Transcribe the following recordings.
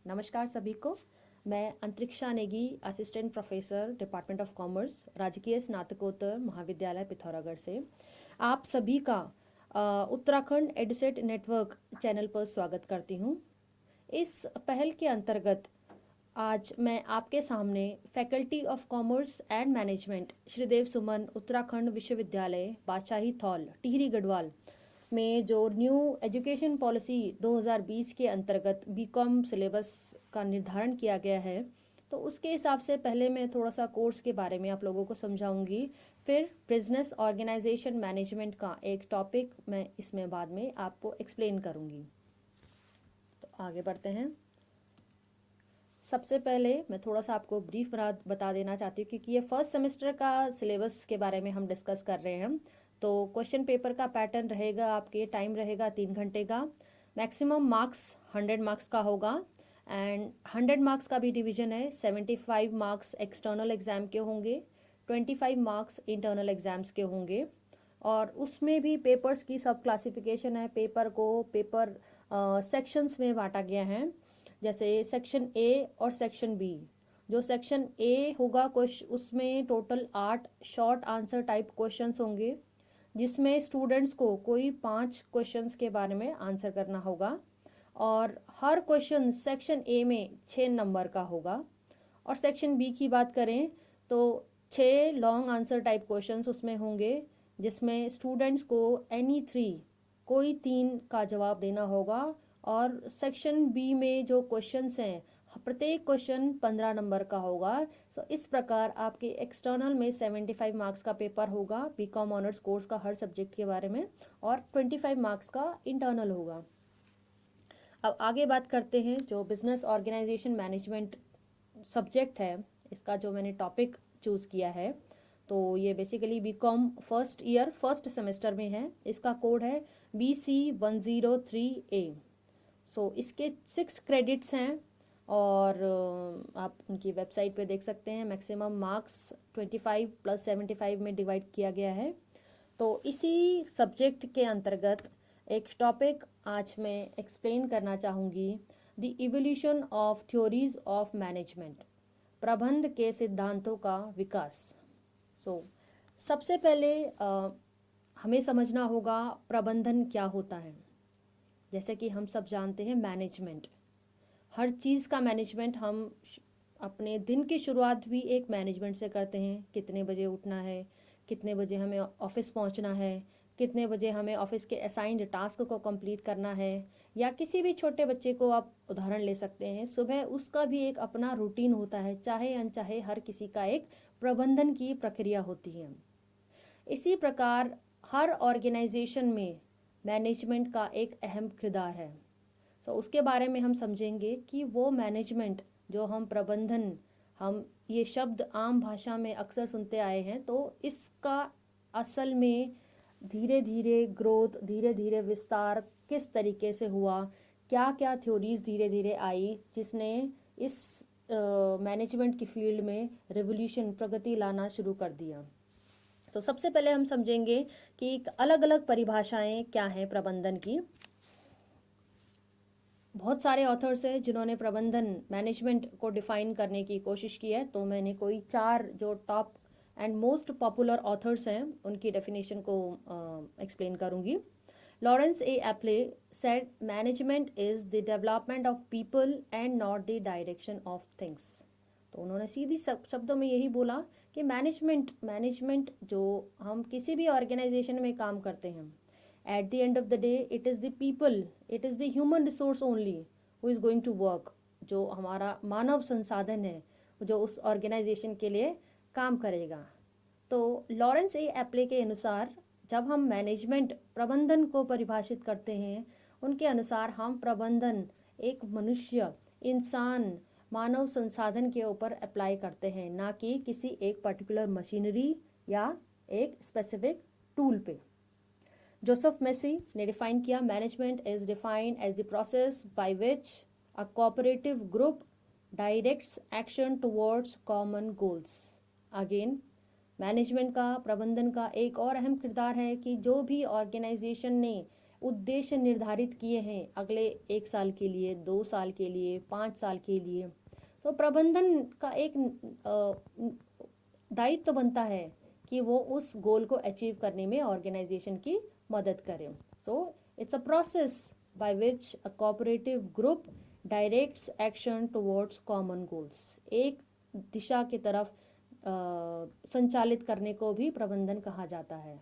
नमस्कार सभी को। मैं Antariksha Negi, assistant professor, department of commerce, राजकीय स्नातकोत्तर महाविद्यालय पिथौरागढ़ से आप सभी का उत्तराखंड एडुसेट नेटवर्क चैनल पर स्वागत करती हूँ। इस पहल के अंतर्गत आज मैं आपके सामने faculty of commerce and management Shridev Suman Uttarakhand विश्वविद्यालय बादशाही थौल टिहरी गढ़वाल में जो न्यू एजुकेशन पॉलिसी 2020 के अंतर्गत बीकॉम सिलेबस का निर्धारण किया गया है, तो उसके हिसाब से पहले मैं थोड़ा सा कोर्स के बारे में आप लोगों को समझाऊंगी। फिर बिजनेस ऑर्गेनाइजेशन मैनेजमेंट का एक टॉपिक मैं इसमें बाद में आपको एक्सप्लेन करूंगी। तो आगे बढ़ते हैं। सबसे पहले मैं थोड़ा सा आपको ब्रीफ बता देना चाहती हूँ, क्योंकि ये फर्स्ट सेमेस्टर का सिलेबस के बारे में हम डिस्कस कर रहे हैं। तो क्वेश्चन पेपर का पैटर्न रहेगा, आपके टाइम रहेगा 3 घंटे का। मैक्सिमम मार्क्स 100 मार्क्स का होगा एंड 100 मार्क्स का भी डिवीजन है। 75 मार्क्स एक्सटर्नल एग्जाम के होंगे, 25 मार्क्स इंटरनल एग्जाम्स के होंगे। और उसमें भी पेपर्स की सब क्लासिफिकेशन है। पेपर को पेपर सेक्शंस में बांटा गया है, जैसे सेक्शन ए और सेक्शन बी। जो सेक्शन ए होगा उसमें total 8 short answer type questions होंगे, जिसमें स्टूडेंट्स को कोई 5 क्वेश्चंस के बारे में आंसर करना होगा और हर क्वेश्चन सेक्शन ए में 6 नंबर का होगा। और सेक्शन बी की बात करें तो 6 लॉन्ग आंसर टाइप क्वेश्चंस उसमें होंगे, जिसमें स्टूडेंट्स को एनी 3 कोई 3 का जवाब देना होगा। और सेक्शन बी में जो क्वेश्चंस हैं, प्रत्येक क्वेश्चन 15 नंबर का होगा। सो इस प्रकार आपके एक्सटर्नल में 75 मार्क्स का पेपर होगा बीकॉम ऑनर्स कोर्स का हर सब्जेक्ट के बारे में, और 25 मार्क्स का इंटरनल होगा। अब आगे बात करते हैं जो बिजनेस ऑर्गेनाइजेशन मैनेजमेंट सब्जेक्ट है, इसका जो मैंने टॉपिक चूज़ किया है। तो ये basically BCom first year first semester में है। इसका कोड है BC103A। सो इसके 6 क्रेडिट्स हैं और आप उनकी वेबसाइट पे देख सकते हैं। मैक्सिमम मार्क्स 25 + 75 में डिवाइड किया गया है। तो इसी सब्जेक्ट के अंतर्गत एक टॉपिक आज मैं एक्सप्लेन करना चाहूँगी, the evolution of theories of management, प्रबंध के सिद्धांतों का विकास। सबसे पहले हमें समझना होगा प्रबंधन क्या होता है। जैसे कि हम सब जानते हैं मैनेजमेंट, हर चीज़ का मैनेजमेंट हम अपने दिन की शुरुआत भी एक मैनेजमेंट से करते हैं। कितने बजे उठना है, कितने बजे हमें ऑफिस पहुंचना है, कितने बजे हमें ऑफिस के असाइंड टास्क को कंप्लीट करना है। या किसी भी छोटे बच्चे को आप उदाहरण ले सकते हैं, सुबह उसका भी एक अपना रूटीन होता है। चाहे अनचाहे हर किसी का एक प्रबंधन की प्रक्रिया होती है। इसी प्रकार हर ऑर्गेनाइजेशन में मैनेजमेंट का एक अहम किरदार है। उसके बारे में हम समझेंगे कि वो मैनेजमेंट जो हम प्रबंधन, हम ये शब्द आम भाषा में अक्सर सुनते आए हैं, तो इसका असल में धीरे धीरे ग्रोथ, धीरे धीरे विस्तार किस तरीके से हुआ, क्या क्या थ्योरीज धीरे धीरे आई जिसने इस मैनेजमेंट की फील्ड में रेवोल्यूशन, प्रगति लाना शुरू कर दिया। तो सबसे पहले हम समझेंगे कि अलग अलग परिभाषाएं क्या हैं प्रबंधन की। बहुत सारे ऑथर्स हैं जिन्होंने प्रबंधन मैनेजमेंट को डिफाइन करने की कोशिश की है, तो मैंने कोई 4 जो top and most popular authors हैं उनकी डेफिनेशन को एक्सप्लेन करूंगी। Lawrence A एप्ले said management is the development of people and not the direction of things. तो उन्होंने सीधी शब्दों में यही बोला कि मैनेजमेंट जो हम किसी भी ऑर्गेनाइजेशन में काम करते हैं, at the end of the day it is the people, it is the human resource only who is going to work। जो हमारा मानव संसाधन है जो उस ऑर्गेनाइजेशन के लिए काम करेगा। तो लॉरेंस ए एप्ले के अनुसार जब हम मैनेजमेंट प्रबंधन को परिभाषित करते हैं, उनके अनुसार हम प्रबंधन एक मनुष्य, इंसान, मानव संसाधन के ऊपर अप्लाई करते हैं, ना कि किसी एक पर्टिकुलर मशीनरी या एक स्पेसिफिक टूल पे। जोसेफ मेसी ने डिफाइन किया, management is defined as the process by which a cooperative group directs action towards common goals. Again management का, प्रबंधन का एक और अहम किरदार है कि जो भी ऑर्गेनाइजेशन ने उद्देश्य निर्धारित किए हैं अगले 1 साल के लिए, 2 साल के लिए, 5 साल के लिए, तो प्रबंधन का एक दायित्व बनता है कि वो उस गोल को अचीव करने में ऑर्गेनाइजेशन की मदद करें. So it's a process by which a cooperative group directs action towards common goals. एक दिशा की तरफ संचालित करने को भी प्रबंधन कहा जाता है.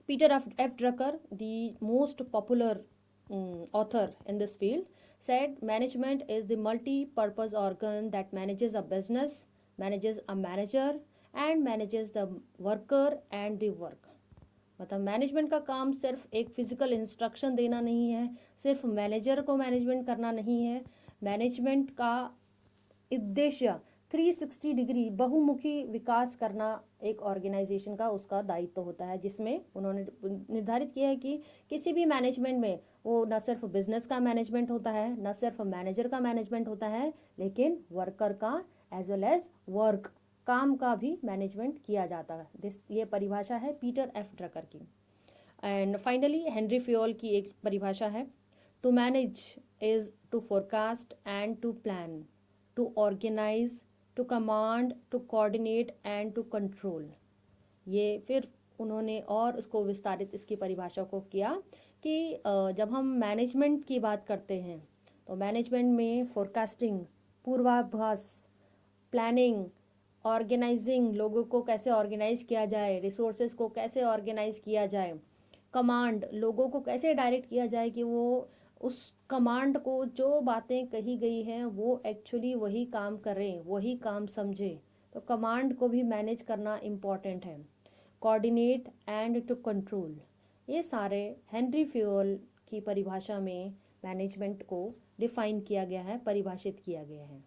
Peter F. Drucker, the most popular author in this field, said management is the multi-purpose organ that manages a business, manages a manager, and manages the worker and the work. मतलब मैनेजमेंट का काम सिर्फ एक physical instruction देना नहीं है, सिर्फ manager को मैनेजमेंट करना नहीं है. मैनेजमेंट का उद्देश्य 360 डिग्री बहुमुखी विकास करना एक ऑर्गेनाइजेशन का उसका दायित्व होता है, जिसमें उन्होंने निर्धारित किया है कि किसी भी मैनेजमेंट में वो न सिर्फ बिजनेस का मैनेजमेंट होता है, न सिर्फ मैनेजर का मैनेजमेंट होता है, लेकिन वर्कर का एज वेल एज वर्क काम का भी मैनेजमेंट किया जाता है. ये परिभाषा है पीटर एफ ड्रकर की. एंड फाइनली हेनरी फ्योल की एक परिभाषा है, to manage is to forecast and to plan, to organise, to command, to coordinate and to control. ये फिर उन्होंने और उसको विस्तारित इसकी परिभाषा को किया कि जब हम मैनेजमेंट की बात करते हैं तो मैनेजमेंट में फोरकास्टिंग, पूर्वाभास, प्लानिंग, ऑर्गेनाइजिंग, लोगों को कैसे ऑर्गेनाइज किया जाए, रिसोर्सेज को कैसे ऑर्गेनाइज किया जाए, कमांड, लोगों को कैसे डायरेक्ट किया जाए कि वो उस कमांड को जो बातें कही गई हैं वो एक्चुअली वही काम करें, वही काम समझे. तो कमांड को भी मैनेज करना इम्पॉर्टेंट है. कोऑर्डिनेट एंड टू कंट्रोल, ये सारे हेनरी फ्योल की परिभाषा में मैनेजमेंट को डिफाइन किया गया है, परिभाषित किया गया है.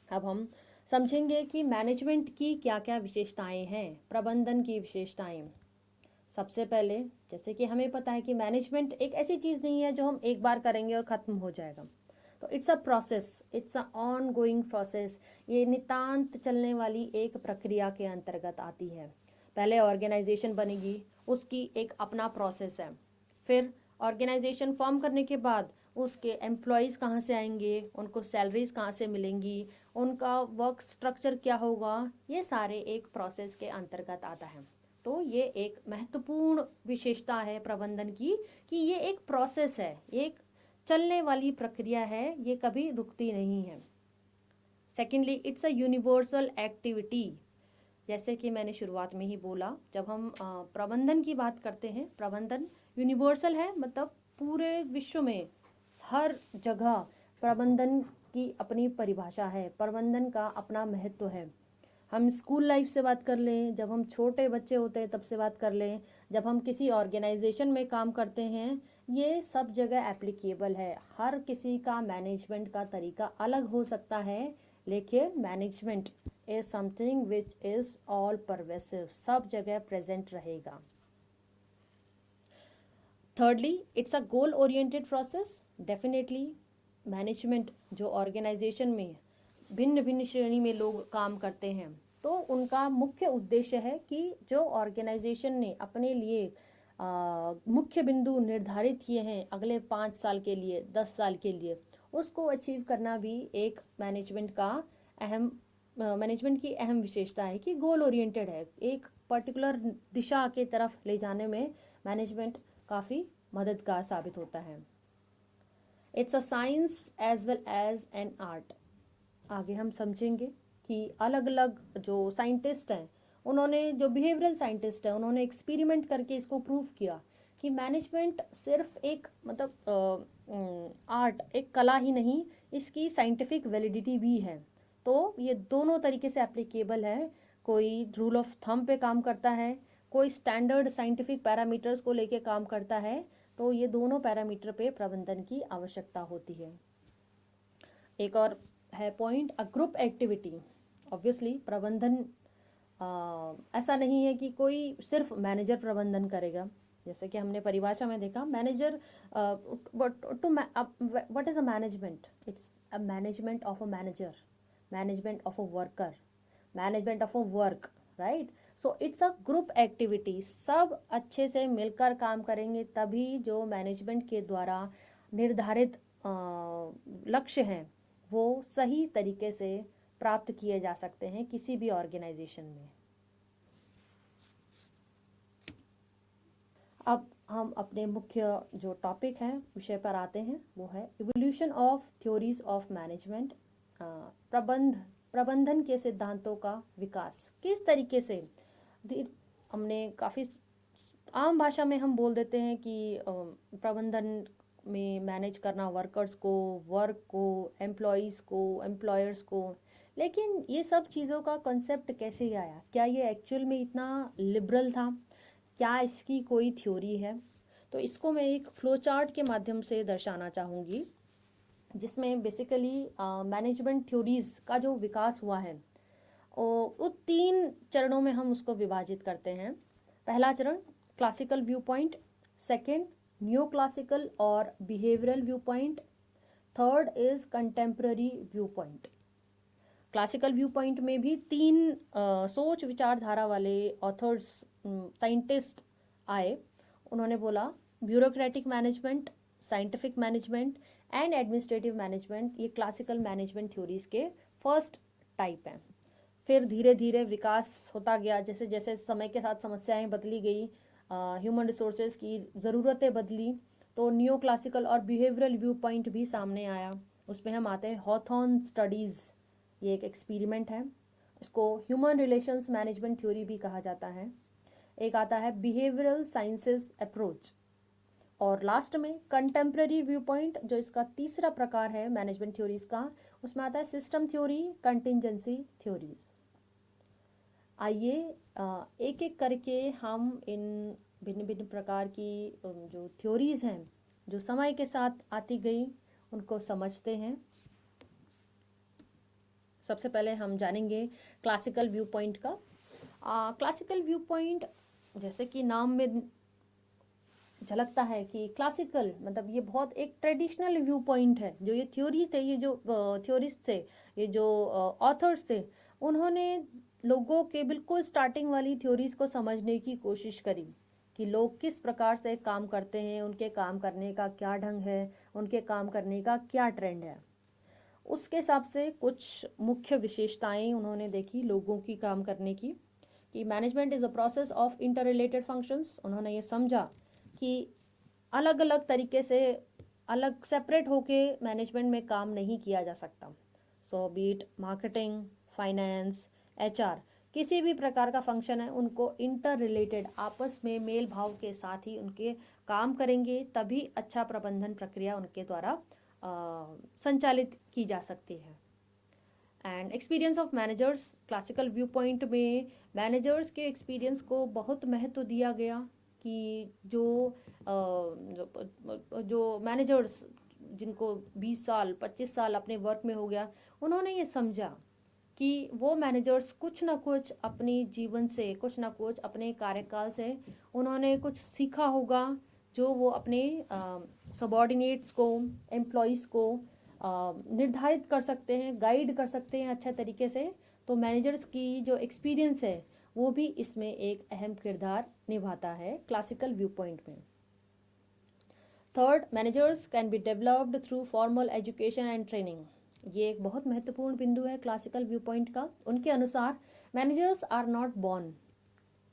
अब हम समझेंगे कि मैनेजमेंट की क्या क्या विशेषताएं हैं, प्रबंधन की विशेषताएं. सबसे पहले जैसे कि हमें पता है कि मैनेजमेंट एक ऐसी चीज़ नहीं है जो हम एक बार करेंगे और ख़त्म हो जाएगा. तो it's a process, it's a on going process. ये नितांत चलने वाली एक प्रक्रिया के अंतर्गत आती है. पहले ऑर्गेनाइजेशन बनेगी, उसकी एक अपना प्रोसेस है. फिर ऑर्गेनाइजेशन फॉर्म करने के बाद उसके एम्प्लॉयज़ कहाँ से आएंगे, उनको सैलरीज कहाँ से मिलेंगी, उनका वर्क स्ट्रक्चर क्या होगा, ये सारे एक प्रोसेस के अंतर्गत आता है. तो ये एक महत्वपूर्ण विशेषता है प्रबंधन की कि ये एक प्रोसेस है, एक चलने वाली प्रक्रिया है, ये कभी रुकती नहीं है. Secondly, it's a universal activity. जैसे कि मैंने शुरुआत में ही बोला, जब हम प्रबंधन की बात करते हैं, प्रबंधन यूनिवर्सल है, मतलब पूरे विश्व में हर जगह प्रबंधन की अपनी परिभाषा है, प्रबंधन का अपना महत्व है. हम स्कूल लाइफ से बात कर लें, जब हम छोटे बच्चे होते हैं तब से बात कर लें, जब हम किसी ऑर्गेनाइजेशन में काम करते हैं, ये सब जगह एप्लीकेबल है. हर किसी का मैनेजमेंट का तरीका अलग हो सकता है, लेकिन management is something which is all pervasive, सब जगह प्रेजेंट रहेगा. Thirdly, it's a goal oriented process. Definitely management जो ऑर्गेनाइजेशन में भिन्न भिन्न श्रेणी में लोग काम करते हैं, तो उनका मुख्य उद्देश्य है कि जो ऑर्गेनाइजेशन ने अपने लिए मुख्य बिंदु निर्धारित किए हैं अगले 5 साल के लिए, 10 साल के लिए, उसको अचीव करना भी एक मैनेजमेंट की अहम विशेषता है कि गोल ओरिएंटेड है. एक पर्टिकुलर दिशा के तरफ ले जाने में मैनेजमेंट काफ़ी मददगार साबित होता है. It's a science as well as an art. आगे हम समझेंगे कि अलग अलग जो साइंटिस्ट हैं, उन्होंने, जो बिहेवियरल साइंटिस्ट हैं, उन्होंने एक्सपेरिमेंट करके इसको प्रूव किया कि मैनेजमेंट सिर्फ एक आर्ट, एक कला ही नहीं, इसकी साइंटिफिक वैलिडिटी भी है. तो ये दोनों तरीके से एप्लीकेबल है. कोई रूल ऑफ थंब पे काम करता है, कोई स्टैंडर्ड साइंटिफिक पैरामीटर्स को लेके काम करता है. तो ये दोनों पैरामीटर पे प्रबंधन की आवश्यकता होती है. एक और है point, a group activity. Obviously प्रबंधन ऐसा नहीं है कि कोई सिर्फ मैनेजर प्रबंधन करेगा. जैसे कि हमने परिभाषा में देखा, manager what is a management? It's a management of a manager, management of a worker, management of a work, right? So it's a group activity, सब अच्छे से मिलकर काम करेंगे तभी जो मैनेजमेंट के द्वारा निर्धारित लक्ष्य हैं वो सही तरीके से प्राप्त किए जा सकते हैं किसी भी ऑर्गेनाइजेशन में। अब हम अपने मुख्य जो टॉपिक है विषय पर आते हैं, वो है evolution of theories of management, प्रबंधन के सिद्धांतों का विकास। किस तरीके से हमने काफ़ी आम भाषा में हम बोल देते हैं कि प्रबंधन में मैनेज करना वर्कर्स को, वर्क को, एम्प्लॉयज़ को, एम्प्लॉयर्स को, लेकिन ये सब चीज़ों का कॉन्सेप्ट कैसे आया? क्या ये एक्चुअल में इतना लिबरल था? क्या इसकी कोई थ्योरी है? तो इसको मैं एक फ्लो चार्ट के माध्यम से दर्शाना चाहूँगी, जिसमें बेसिकली मैनेजमेंट थ्योरीज का जो विकास हुआ है वो 3 चरणों में हम उसको विभाजित करते हैं। पहला चरण classical view point, second new classical और behavioural view point, third is contemporary view point. Classical view point में भी 3 सोच विचारधारा वाले ऑथर्स, साइंटिस्ट आए। उन्होंने बोला bureaucratic management, scientific management and administrative management ये क्लासिकल मैनेजमेंट थ्योरीज के फर्स्ट टाइप हैं। फिर धीरे धीरे विकास होता गया, जैसे जैसे समय के साथ समस्याएं बदली गई, ह्यूमन रिसोर्सेज की ज़रूरतें बदली, तो न्यू क्लासिकल और बिहेवियरल व्यू पॉइंट भी सामने आया। उसमें हम आते हैं हॉथॉर्न स्टडीज़, ये एक एक्सपेरिमेंट है, इसको ह्यूमन रिलेशंस मैनेजमेंट थ्योरी भी कहा जाता है। एक आता है बिहेवियरल साइंसेस अप्रोच, और लास्ट में कंटेम्प्रेरी व्यू पॉइंट जो इसका तीसरा प्रकार है मैनेजमेंट थ्योरीज का, उसमें आता है सिस्टम थ्योरी, कंटिंजेंसी थ्योरीज। आइए एक एक करके हम इन भिन्न भिन्न प्रकार की जो थ्योरीज हैं जो समय के साथ आती गई उनको समझते हैं। सबसे पहले हम जानेंगे क्लासिकल व्यू पॉइंट का। क्लासिकल व्यू पॉइंट जैसे कि नाम में झलकता है कि क्लासिकल मतलब ये बहुत एक ट्रेडिशनल व्यू पॉइंट है। जो ये थ्योरी थे, ये जो थ्योरिस्ट थे, ये जो ऑथर्स थे, उन्होंने लोगों के बिल्कुल स्टार्टिंग वाली थ्योरीज को समझने की कोशिश करी कि लोग किस प्रकार से काम करते हैं, उनके काम करने का क्या ढंग है, उनके काम करने का क्या ट्रेंड है। उसके हिसाब से कुछ मुख्य विशेषताएं उन्होंने देखी लोगों की काम करने की, कि management is a process of inter related functions. उन्होंने ये समझा कि अलग अलग तरीके से, अलग सेपरेट होके मैनेजमेंट में काम नहीं किया जा सकता। सो बीट मार्केटिंग, फाइनेंस, एचआर, किसी भी प्रकार का फंक्शन है, उनको इंटर रिलेटेड आपस में मेल भाव के साथ ही उनके काम करेंगे, तभी अच्छा प्रबंधन प्रक्रिया उनके द्वारा संचालित की जा सकती है। And experience of managers, classical view point में मैनेजर्स के एक्सपीरियंस को बहुत महत्व दिया गया कि जो मैनेजर्स जिनको 20 साल 25 साल अपने वर्क में हो गया, उन्होंने ये समझा कि वो मैनेजर्स कुछ ना कुछ अपनी जीवन से, कुछ ना कुछ अपने कार्यकाल से उन्होंने कुछ सीखा होगा, जो वो अपने सबॉर्डिनेट्स को, एम्प्लॉयज़ को निर्धारित कर सकते हैं, गाइड कर सकते हैं अच्छे तरीके से। तो मैनेजर्स की जो एक्सपीरियंस है वो भी इसमें एक अहम किरदार निभाता है क्लासिकल व्यू पॉइंट में। Third, managers can be developed through formal education and training. ये एक बहुत महत्वपूर्ण बिंदु है क्लासिकल व्यू पॉइंट का। उनके अनुसार मैनेजर्स आर नॉट बॉर्न,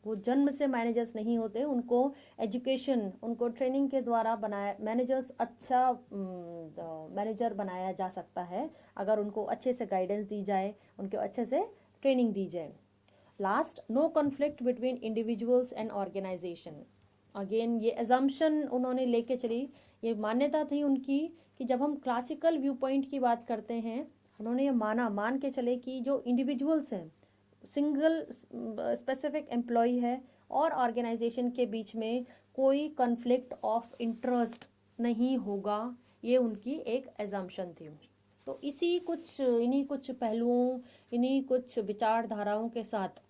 वो जन्म से मैनेजर्स नहीं होते, उनको एजुकेशन, उनको ट्रेनिंग के द्वारा बनाया मैनेजर्स अच्छा मैनेजर बनाया जा सकता है अगर उनको अच्छे से गाइडेंस दी जाए, उनको अच्छे से ट्रेनिंग दी जाए। Last, no conflict between individuals and organisation. Again ये एजम्पशन उन्होंने लेके चली, ये मान्यता थी उनकी कि जब हम क्लासिकल व्यू पॉइंट की बात करते हैं, उन्होंने ये मान के चले कि जो इंडिविजुअल्स हैं, सिंगल स्पेसिफिक एम्प्लॉय है और ऑर्गेनाइजेशन के बीच में कोई कॉन्फ्लिक्ट ऑफ इंटरेस्ट नहीं होगा, ये उनकी एक एजम्पशन थी। तो इन्हीं कुछ पहलुओं, इन्हीं कुछ विचारधाराओं के साथ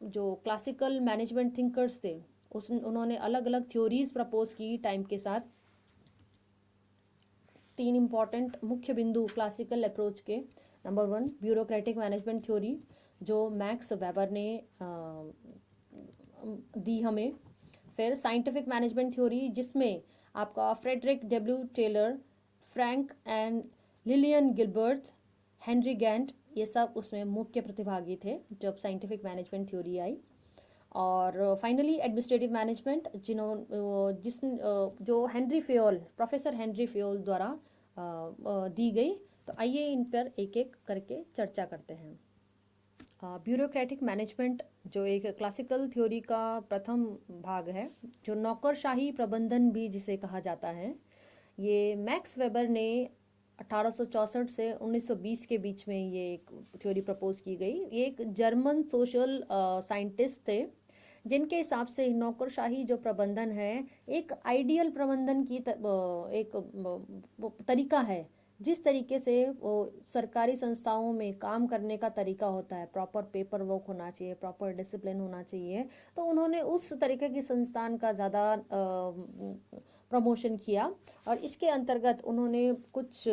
जो क्लासिकल मैनेजमेंट थिंकर्स थे उन्होंने अलग अलग थ्योरीज प्रपोज की टाइम के साथ। 3 इम्पॉर्टेंट मुख्य बिंदु क्लासिकल अप्रोच के। Number 1, bureaucratic management theory. जो मैक्स वेबर ने दी हमें। फिर साइंटिफिक मैनेजमेंट थ्योरी, जिसमें आपका Frederick W Taylor, Frank and Lillian Gilbreth, Henry Gantt, ये सब उसमें मुख्य प्रतिभागी थे जब साइंटिफिक मैनेजमेंट थ्योरी आई। और फाइनली एडमिनिस्ट्रेटिव मैनेजमेंट, जो Henry Fayol, professor Henry Fayol द्वारा दी गई। तो आइए इन पर एक एक करके चर्चा करते हैं। ब्यूरोक्रेटिक मैनेजमेंट जो एक क्लासिकल थ्योरी का प्रथम भाग है, जो नौकरशाही प्रबंधन भी जिसे कहा जाता है, ये मैक्स वेबर ने 1864 से 1920 के बीच में ये एक थ्योरी प्रपोज की गई। ये एक जर्मन सोशल साइंटिस्ट थे, जिनके हिसाब से नौकरशाही जो प्रबंधन है एक आइडियल प्रबंधन की एक तरीका है। जिस तरीके से वो सरकारी संस्थाओं में काम करने का तरीका होता है, प्रॉपर पेपर वर्क होना चाहिए, प्रॉपर डिसिप्लिन होना चाहिए, तो उन्होंने उस तरीके की संस्थान का ज़्यादा प्रमोशन किया। और इसके अंतर्गत उन्होंने कुछ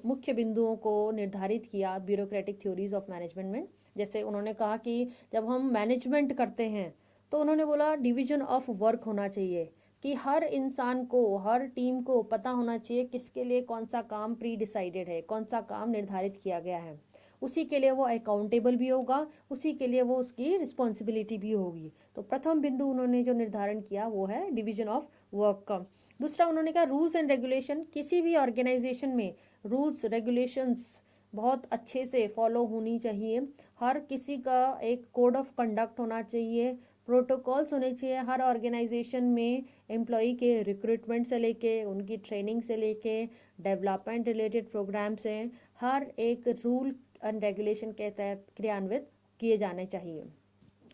मुख्य बिंदुओं को निर्धारित किया ब्यूरोक्रेटिक थ्योरीज ऑफ मैनेजमेंट में। जैसे उन्होंने कहा कि जब हम मैनेजमेंट करते हैं तो उन्होंने बोला डिवीजन ऑफ वर्क होना चाहिए, कि हर इंसान को, हर टीम को पता होना चाहिए किसके लिए कौन सा काम प्री डिसाइडेड है, कौन सा काम निर्धारित किया गया है, उसी के लिए वो अकाउंटेबल भी होगा, उसी के लिए वो उसकी रिस्पॉन्सिबिलिटी भी होगी। तो प्रथम बिंदु उन्होंने जो निर्धारण किया वो है डिवीजन ऑफ वर्क का। दूसरा उन्होंने कहा रूल्स एंड रेगुलेशन, किसी भी ऑर्गेनाइजेशन में रूल्स रेगुलेशंस बहुत अच्छे से फॉलो होनी चाहिए। हर किसी का एक कोड ऑफ कंडक्ट होना चाहिए, प्रोटोकॉल्स होने चाहिए हर ऑर्गेनाइजेशन में। एम्प्लॉई के रिक्रूटमेंट से लेके उनकी ट्रेनिंग से लेके डेवलपमेंट रिलेटेड प्रोग्राम्स हैं, हर एक रूल एंड रेगुलेशन के तहत क्रियान्वित किए जाने चाहिए।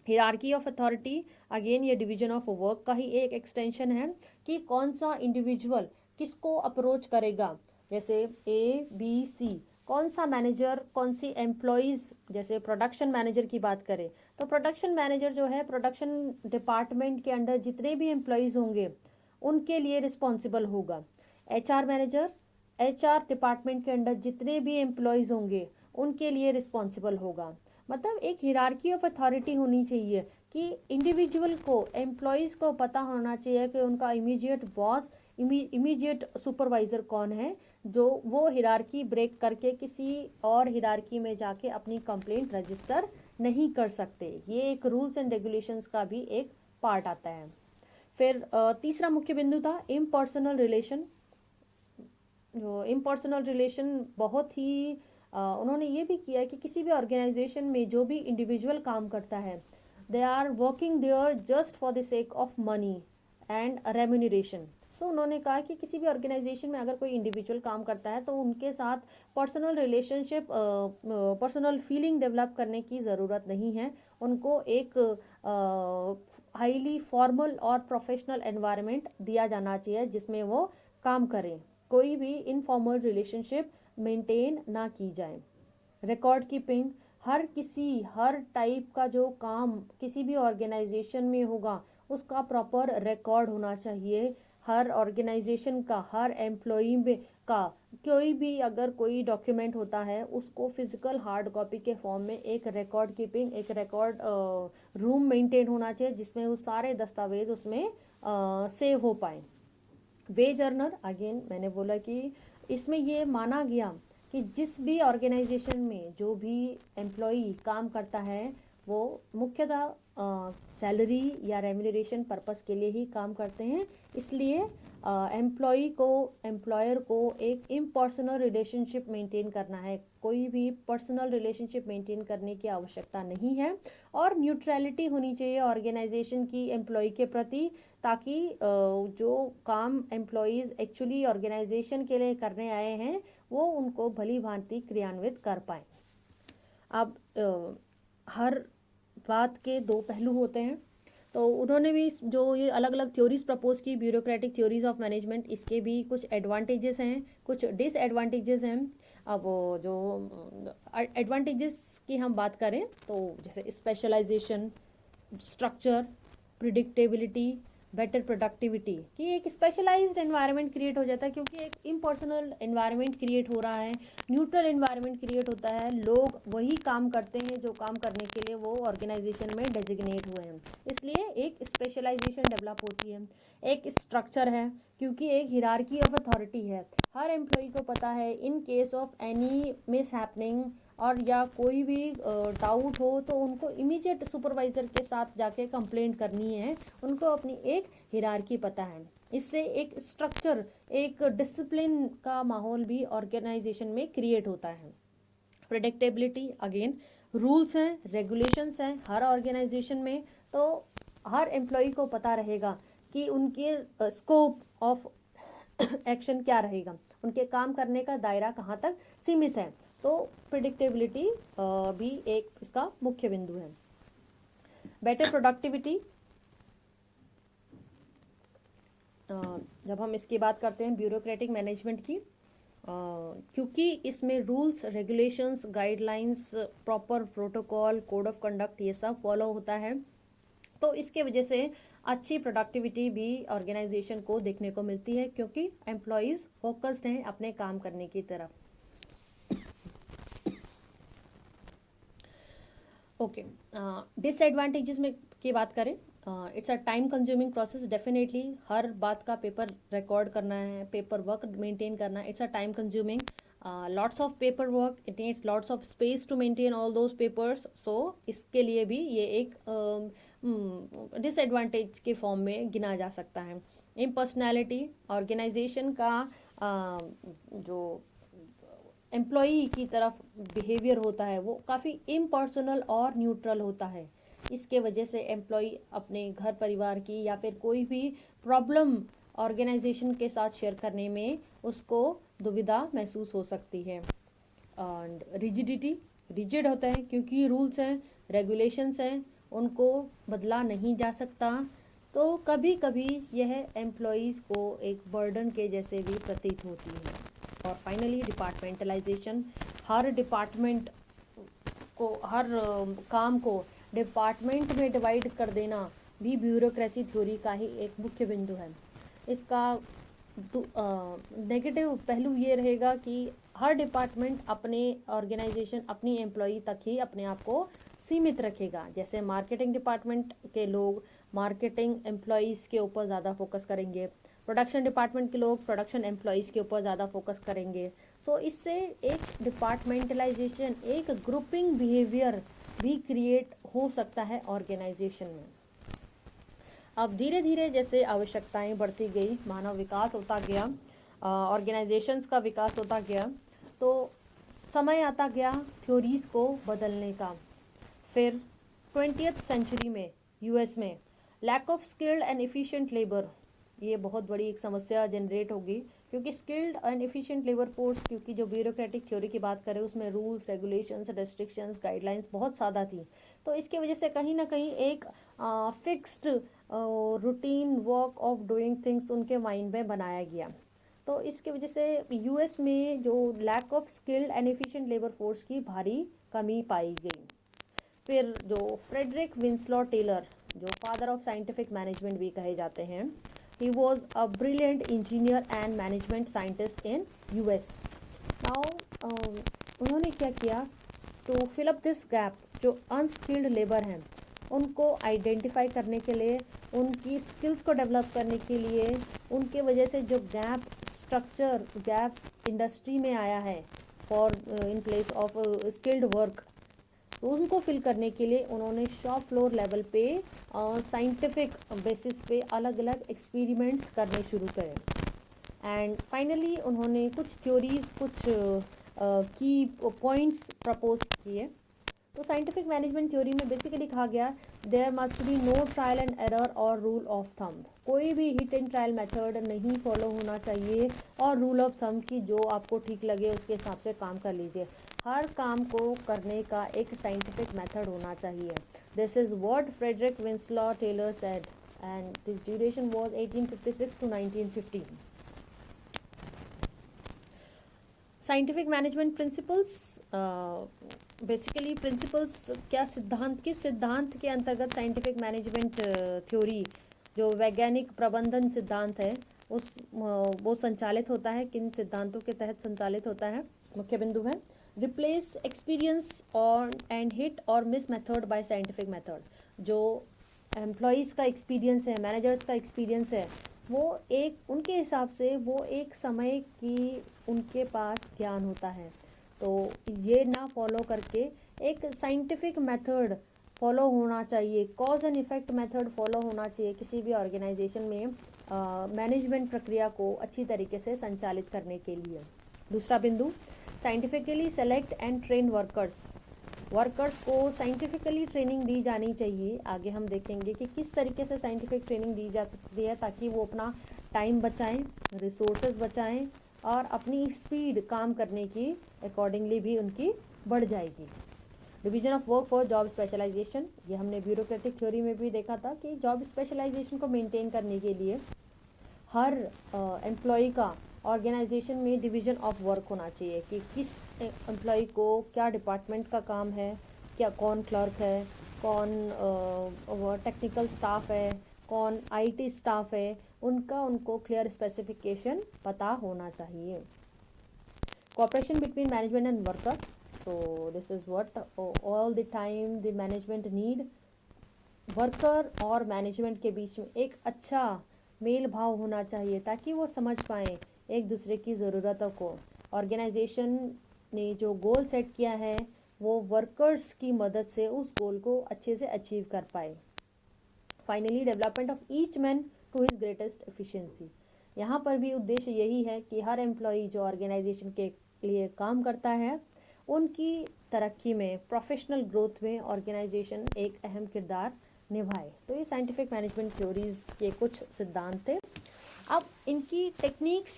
हिरार्की ऑफ अथॉरिटी, अगेन ये डिवीजन ऑफ वर्क का ही एक एक्सटेंशन है, कि कौन सा इंडिविजुअल किसको अप्रोच करेगा। जैसे ए बी सी, कौन सा मैनेजर कौन सी एम्प्लॉयज़, जैसे प्रोडक्शन मैनेजर की बात करें तो प्रोडक्शन मैनेजर जो है प्रोडक्शन डिपार्टमेंट के अंडर जितने भी एम्प्लॉयज़ होंगे उनके लिए रिस्पॉन्सिबल होगा। एचआर मैनेजर एचआर डिपार्टमेंट के अंडर जितने भी एम्प्लॉयज़ होंगे उनके लिए रिस्पॉन्सिबल होगा। मतलब एक हिरार्की ऑफ अथॉरिटी होनी चाहिए, कि इंडिविजुअल को, एम्प्लॉयज़ को पता होना चाहिए कि उनका इमीडिएट बॉस, इमीडिएट सुपरवाइज़र कौन है, जो वो हिरार्की ब्रेक करके किसी और हिरार्की में जाके अपनी कंप्लेंट रजिस्टर नहीं कर सकते। ये एक रूल्स एंड रेगुलेशंस का भी एक पार्ट आता है। फिर तीसरा मुख्य बिंदु था इम्पर्सनल रिलेशन। इम्पर्सनल रिलेशन बहुत ही उन्होंने ये भी किया कि किसी भी ऑर्गेनाइजेशन में जो भी इंडिविजुअल काम करता है, they are working there just for the sake of money and remuneration. So उन्होंने कहा कि किसी भी ऑर्गेनाइजेशन में अगर कोई इंडिविजुअल काम करता है तो उनके साथ personal relationship, personal feeling develop करने की ज़रूरत नहीं है। उनको एक हाईली फॉर्मल और प्रोफेशनल एनवायरनमेंट दिया जाना चाहिए जिसमें वो काम करें। कोई भी इनफॉर्मल रिलेशनशिप मेंटेन ना की जाए। रिकॉर्ड कीपिंग, हर टाइप का जो काम किसी भी ऑर्गेनाइजेशन में होगा उसका प्रॉपर रिकॉर्ड होना चाहिए। हर ऑर्गेनाइजेशन का, हर एम्प्लॉई में का कोई भी अगर कोई डॉक्यूमेंट होता है उसको फिजिकल हार्ड कॉपी के फॉर्म में एक रिकॉर्ड कीपिंग, एक रिकॉर्ड रूम मेंटेन होना चाहिए जिसमें वो सारे दस्तावेज उसमें सेव हो पाए। वेज अर्नर, अगेन मैंने बोला कि इसमें ये माना गया कि जिस भी ऑर्गेनाइजेशन में जो भी एम्प्लॉई काम करता है वो मुख्यतः सैलरी या रेम्यूनरेशन पर्पस के लिए ही काम करते हैं। इसलिए एम्प्लॉई को, एम्प्लॉयर को एक इम्पर्सनल रिलेशनशिप मेंटेन करना है, कोई भी पर्सनल रिलेशनशिप मेंटेन करने की आवश्यकता नहीं है। और न्यूट्रलिटी होनी चाहिए ऑर्गेनाइजेशन की एम्प्लॉई के प्रति, ताकि जो काम एम्प्लॉयज़ एक्चुअली ऑर्गेनाइजेशन के लिए करने आए हैं वो उनको भली भांति क्रियान्वित कर पाएँ। अब हर बात के दो पहलू होते हैं, तो उन्होंने भी जो ये अलग अलग थ्योरीज प्रपोज की ब्यूरोक्रेटिक थ्योरीज ऑफ मैनेजमेंट, इसके भी कुछ एडवांटेजेस हैं, कुछ डिसएडवांटेजेस हैं। अब जो एडवांटेजेस की हम बात करें तो जैसे specialisation, structure, predictability, better productivity, कि एक स्पेशलाइज्ड एनवायरनमेंट क्रिएट हो जाता है, क्योंकि एक इम्पर्सनल एनवायरनमेंट क्रिएट हो रहा है, न्यूट्रल एनवायरनमेंट क्रिएट होता है, लोग वही काम करते हैं जो काम करने के लिए वो ऑर्गेनाइजेशन में डेजिग्नेट हुए हैं, इसलिए एक स्पेशलाइजेशन डेवलप होती है। एक स्ट्रक्चर है, क्योंकि एक हिरार्की ऑफ अथॉरिटी है, हर एम्प्लॉय को पता है in case of any miss happening और या कोई भी डाउट हो तो उनको इमीडिएट सुपरवाइज़र के साथ जाके कंप्लेंट करनी है, उनको अपनी एक हिरार्की पता है। इससे एक स्ट्रक्चर, एक डिसिप्लिन का माहौल भी ऑर्गेनाइजेशन में क्रिएट होता है। प्रेडिक्टेबिलिटी, अगेन रूल्स हैं, रेगुलेशंस हैं हर ऑर्गेनाइजेशन में, तो हर एम्प्लॉय को पता रहेगा कि उनके स्कोप ऑफ एक्शन क्या रहेगा, उनके काम करने का दायरा कहाँ तक सीमित है, तो प्रिडिक्टेबिलिटी भी एक इसका मुख्य बिंदु है। बेटर प्रोडक्टिविटी, जब हम इसकी बात करते हैं ब्यूरोक्रेटिक मैनेजमेंट की, क्योंकि इसमें rules, regulations, guidelines, proper protocol, code of conduct ये सब फॉलो होता है, तो इसके वजह से अच्छी प्रोडक्टिविटी भी ऑर्गेनाइजेशन को देखने को मिलती है, क्योंकि एम्प्लॉयज़ फोकस्ड हैं अपने काम करने की तरफ। ओके, डिसएडवांटेजेस में की बात करें, it's a time consuming process, definitely हर बात का पेपर रिकॉर्ड करना है, पेपर वर्क मेंटेन करना, it's a time consuming, lots of paper work, it needs lots of space to maintain all those papers, so इसके लिए भी ये एक डिसएडवांटेज के फॉर्म में गिना जा सकता है। इम्पर्सनैलिटी, ऑर्गेनाइजेशन का जो एम्प्लॉई की तरफ बिहेवियर होता है वो काफ़ी इम्पर्सनल और न्यूट्रल होता है, इसके वजह से एम्प्लॉई अपने घर परिवार की या फिर कोई भी प्रॉब्लम ऑर्गेनाइजेशन के साथ शेयर करने में उसको दुविधा महसूस हो सकती है। एंड रिजिडिटी, रिजिड होता है क्योंकि रूल्स हैं, रेगुलेशंस हैं, उनको बदला नहीं जा सकता, तो कभी कभी यह एम्प्लॉयज़ को एक बर्डन के जैसे भी प्रतीत होती है। और फाइनली डिपार्टमेंटलाइजेशन, हर डिपार्टमेंट को, हर काम को डिपार्टमेंट में डिवाइड कर देना भी ब्यूरोक्रेसी थ्योरी का ही एक मुख्य बिंदु है। इसका नेगेटिव पहलू ये रहेगा कि हर डिपार्टमेंट अपने ऑर्गेनाइजेशन, अपनी एम्प्लॉई तक ही अपने आप को सीमित रखेगा। जैसे मार्केटिंग डिपार्टमेंट के लोग मार्केटिंग एम्प्लॉयज़ के ऊपर ज़्यादा फोकस करेंगे, प्रोडक्शन डिपार्टमेंट के लोग प्रोडक्शन एम्प्लॉयज़ के ऊपर ज़्यादा फोकस करेंगे। सो इससे एक डिपार्टमेंटलाइजेशन, एक ग्रुपिंग बिहेवियर भी क्रिएट हो सकता है ऑर्गेनाइजेशन में। अब धीरे धीरे जैसे आवश्यकताएं बढ़ती गई, मानव विकास होता गया, ऑर्गेनाइजेशंस का विकास होता गया, तो समय आता गया थ्योरीज़ को बदलने का। फिर 20th सेंचुरी में यूएस में lack of skilled and efficient labour, ये बहुत बड़ी एक समस्या जनरेट होगी, क्योंकि skilled and efficient labour force, क्योंकि जो ब्यूरोक्रेटिक थ्योरी की बात करें उसमें रूल्स, रेगुलेशंस, रेस्ट्रिक्शंस, गाइडलाइंस बहुत सादा थी, तो इसके वजह से कहीं ना कहीं एक fixed routine work of doing things उनके माइंड में बनाया गया। तो इसके वजह से यूएस में जो lack of skilled and efficient labour force की भारी कमी पाई गई। फिर जो फ्रेडरिक विंसलॉ टेलर, जो फादर ऑफ साइंटिफिक मैनेजमेंट भी कहे जाते हैं, he was a brilliant engineer and management scientist in US. Now उन्होंने क्या किया, to fill up this gap, जो अनस्किल्ड लेबर हैं उनको आइडेंटिफाई करने के लिए, उनकी स्किल्स को डेवलप करने के लिए, उनके वजह से जो गैप स्ट्रक्चर, गैप इंडस्ट्री में आया है for in place of skilled work, तो उनको फिल करने के लिए उन्होंने शॉप फ्लोर लेवल पे साइंटिफिक बेसिस पे अलग अलग एक्सपेरिमेंट्स करने शुरू करे। एंड फाइनली उन्होंने कुछ थ्योरीज, कुछ की पॉइंट्स प्रपोज किए। तो साइंटिफिक मैनेजमेंट थ्योरी में बेसिकली कहा गया, there must be no trial and error और रूल ऑफ थंब, कोई भी हिट एंड ट्रायल मेथड नहीं फॉलो होना चाहिए, और रूल ऑफ थंब की जो आपको ठीक लगे उसके हिसाब से काम कर लीजिए। हर काम को करने का एक साइंटिफिक मेथड होना चाहिए। This is what Frederick Winslow Taylor said, and this duration was 1856 to 1915। Scientific management principles, basically principles क्या, सिद्धांत, किस सिद्धांत के अंतर्गत साइंटिफिक मैनेजमेंट थ्योरी जो वैज्ञानिक प्रबंधन सिद्धांत है वो संचालित होता है, किन सिद्धांतों के तहत संचालित होता है? मुख्य बिंदु है रिप्लेस एक्सपीरियंस और एंड हिट और miss method by scientific method. जो एम्प्लॉयज़ का एक्सपीरियंस है, मैनेजर्स का एक्सपीरियंस है, वो एक उनके हिसाब से वो एक समय की उनके पास ज्ञान होता है, तो ये ना फॉलो करके एक साइंटिफिक मेथड फॉलो होना चाहिए, cause and effect method follow होना चाहिए किसी भी ऑर्गेनाइजेशन में मैनेजमेंट प्रक्रिया को अच्छी तरीके से संचालित करने के लिए। दूसरा बिंदु, scientifically select and train workers को साइंटिफिकली ट्रेनिंग दी जानी चाहिए। आगे हम देखेंगे कि किस तरीके से साइंटिफिक ट्रेनिंग दी जा सकती है ताकि वो अपना टाइम बचाएं, रिसोर्सेज बचाएं और अपनी स्पीड काम करने की अकॉर्डिंगली भी उनकी बढ़ जाएगी। Division of work for job specialisation, ये हमने ब्यूरोक्रेटिक थ्योरी में भी देखा था कि जॉब स्पेशलाइजेशन को मेंटेन करने के लिए हर एम्प्लॉय का ऑर्गेनाइजेशन में डिवीजन ऑफ वर्क होना चाहिए कि किस एम्प्लॉय को क्या डिपार्टमेंट का काम है, क्या कौन क्लर्क है, कौन टेक्निकल स्टाफ है, कौन आईटी स्टाफ है, उनको क्लियर स्पेसिफिकेशन पता होना चाहिए। Cooperation between management and worker, तो this is what all the time the management need. Worker और मैनेजमेंट के बीच में एक अच्छा मेल भाव होना चाहिए ताकि वो समझ पाएँ एक दूसरे की ज़रूरतों को। ऑर्गेनाइजेशन ने जो गोल सेट किया है वो वर्कर्स की मदद से उस गोल को अच्छे से अचीव कर पाए। Finally development of each man to his greatest efficiency, यहाँ पर भी उद्देश्य यही है कि हर एम्प्लॉय जो ऑर्गेनाइजेशन के लिए काम करता है उनकी तरक्की में, प्रोफेशनल ग्रोथ में ऑर्गेनाइजेशन एक अहम किरदार निभाए। तो ये साइंटिफिक मैनेजमेंट थ्योरीज के कुछ सिद्धांत थे। अब इनकी टेक्निक्स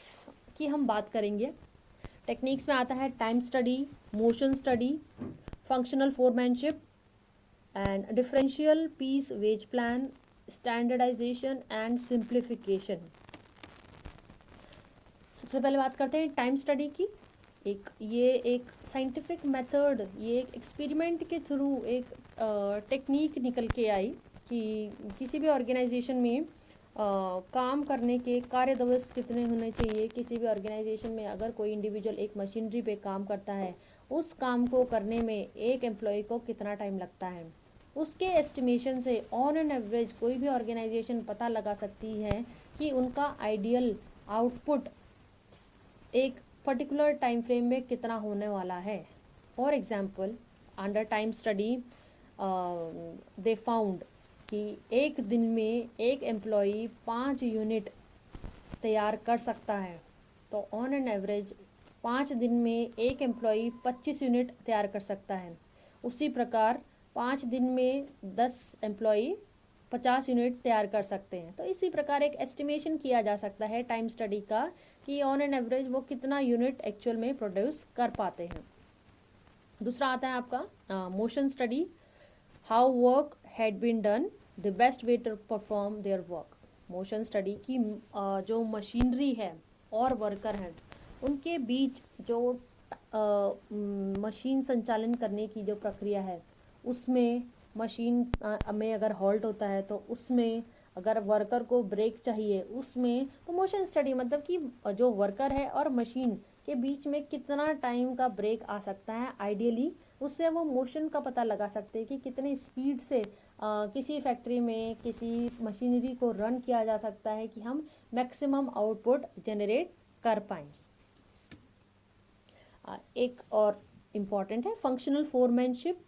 की हम बात करेंगे। टेक्निक्स में आता है time study, motion study, functional foremanship and differential piece wage plan, standardisation and simplification. सबसे पहले बात करते हैं टाइम स्टडी की। ये एक साइंटिफिक मेथड, ये एक एक्सपेरिमेंट के थ्रू एक टेक्निक निकल के आई कि किसी भी ऑर्गेनाइजेशन में काम करने के कार्य दिवस कितने होने चाहिए। किसी भी ऑर्गेनाइजेशन में अगर कोई इंडिविजुअल एक मशीनरी पे काम करता है, उस काम को करने में एक एम्प्लॉय को कितना टाइम लगता है, उसके एस्टिमेशन से ऑन एन एवरेज कोई भी ऑर्गेनाइजेशन पता लगा सकती है कि उनका आइडियल आउटपुट एक पर्टिकुलर टाइम फ्रेम में कितना होने वाला है। For example, under time study they found कि एक दिन में एक एम्प्लॉई 5 यूनिट तैयार कर सकता है, तो ऑन एन एवरेज 5 दिन में एक एम्प्लॉई 25 यूनिट तैयार कर सकता है। उसी प्रकार 5 दिन में 10 एम्प्लॉई 50 यूनिट तैयार कर सकते हैं। तो इसी प्रकार एक एस्टिमेशन किया जा सकता है टाइम स्टडी का कि ऑन एन एवरेज वो कितना यूनिट एक्चुअल में प्रोड्यूस कर पाते हैं। दूसरा आता है आपका motion study, how work had been done, the best way to perform their work. Motion study की जो मशीनरी है और वर्कर हैं उनके बीच जो मशीन संचालन करने की जो प्रक्रिया है, उसमें मशीन में अगर हॉल्ट होता है तो उसमें अगर वर्कर को ब्रेक चाहिए उसमें, तो मोशन स्टडी मतलब कि जो वर्कर है और मशीन के बीच में कितना टाइम का ब्रेक आ सकता है आइडियली, उससे वो मोशन का पता लगा सकते हैं कि कितने स्पीड से किसी फैक्ट्री में किसी मशीनरी को रन किया जा सकता है कि हम मैक्सिमम आउटपुट जनरेट कर पाएँ। एक और इम्पॉर्टेंट है फंक्शनल फोरमैनशिप,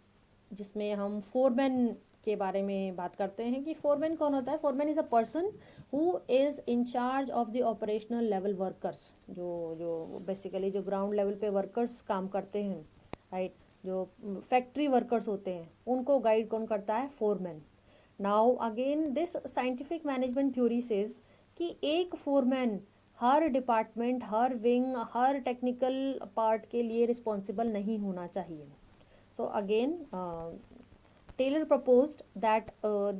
जिसमें हम फोरमैन के बारे में बात करते हैं कि फोरमैन कौन होता है। Foreman is a person who is in charge of the operational level workers, जो बेसिकली जो ग्राउंड लेवल पे वर्कर्स काम करते हैं, राइट, जो फैक्ट्री वर्कर्स होते हैं उनको गाइड कौन करता है, foreman. Now again this scientific management theory says कि एक फोरमैन हर डिपार्टमेंट, हर विंग, हर टेक्निकल पार्ट के लिए रिस्पॉन्सिबल नहीं होना चाहिए। So again, Taylor proposed that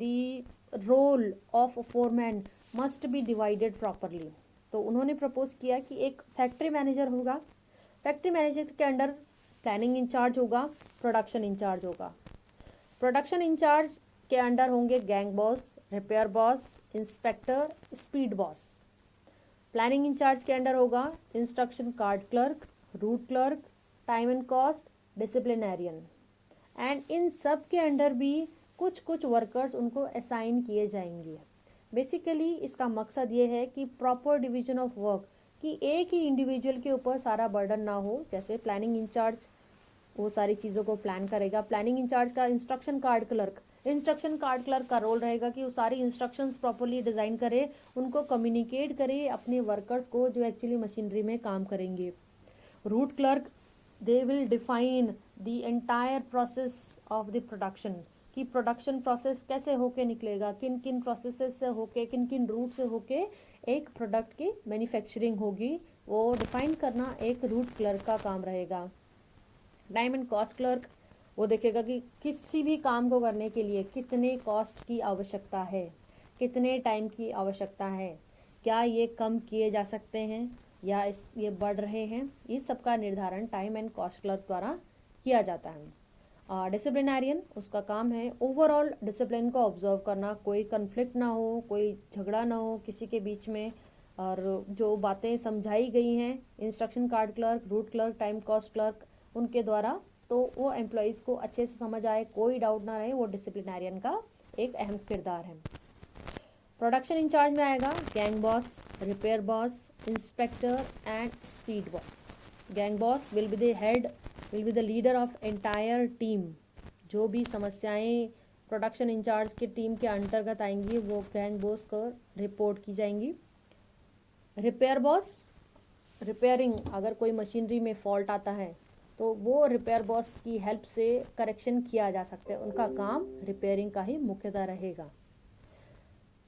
the role of a foreman must be divided properly. तो उन्होंने प्रपोज किया कि एक फैक्ट्री मैनेजर होगा, फैक्ट्री मैनेजर के अंडर प्लानिंग इंचार्ज होगा, प्रोडक्शन इंचार्ज होगा। प्रोडक्शन इंचार्ज के अंडर होंगे gang boss, repair boss, inspector, speed boss. Planning incharge के अंडर होगा instruction card clerk, route clerk, time and cost, disciplinarian. And इन सब के अंडर भी कुछ कुछ वर्कर्स उनको असाइन किए जाएंगे। बेसिकली इसका मकसद ये है कि प्रॉपर डिवीजन ऑफ वर्क, कि एक ही इंडिविजुअल के ऊपर सारा बर्डन ना हो। जैसे प्लानिंग इंचार्ज वो सारी चीज़ों को प्लान करेगा, प्लानिंग इंचार्ज का इंस्ट्रक्शन कार्ड क्लर्क का रोल रहेगा कि वो सारी इंस्ट्रक्शंस प्रॉपर्ली डिज़ाइन करे, उनको कम्युनिकेट करे अपने वर्कर्स को जो एक्चुअली मशीनरी में काम करेंगे। Root clerk, they will define the entire process of the production, कि प्रोडक्शन प्रोसेस कैसे होके निकलेगा, किन किन प्रोसेसेस से होके, किन किन रूट से होके एक प्रोडक्ट की मैन्युफैक्चरिंग होगी, वो डिफाइन करना एक रूट क्लर्क का काम रहेगा। टाइम एंड कॉस्ट क्लर्क, वो देखेगा कि किसी भी काम को करने के लिए कितने कॉस्ट की आवश्यकता है, कितने टाइम की आवश्यकता है, क्या ये कम किए जा सकते हैं या ये बढ़ रहे हैं, इस सब का निर्धारण टाइम एंड कॉस्ट क्लर्क द्वारा किया जाता है। डिसिप्लिनरियन, उसका काम है ओवरऑल डिसिप्लिन को ऑब्जर्व करना, कोई कन्फ्लिक्ट ना हो, कोई झगड़ा ना हो किसी के बीच में, और जो बातें समझाई गई हैं instruction card clerk, route clerk, time cost clerk उनके द्वारा, तो वो एम्प्लॉयज़ को अच्छे से समझ आए, कोई डाउट ना रहे, वो डिसिप्लिनरियन का एक अहम किरदार है। प्रोडक्शन इंचार्ज में आएगा gang boss, repair boss, inspector and speed boss. Gang boss will be the head, will be the leader of entire team. जो भी समस्याएं प्रोडक्शन इंचार्ज की टीम के अंतर्गत आएंगी वो गैंग बॉस को रिपोर्ट की जाएंगी। रिपेयर बॉस, रिपेयरिंग, अगर कोई मशीनरी में फॉल्ट आता है तो वो रिपेयर बॉस की हेल्प से करेक्शन किया जा सकता है, उनका काम रिपेयरिंग का ही मुख्यतः रहेगा।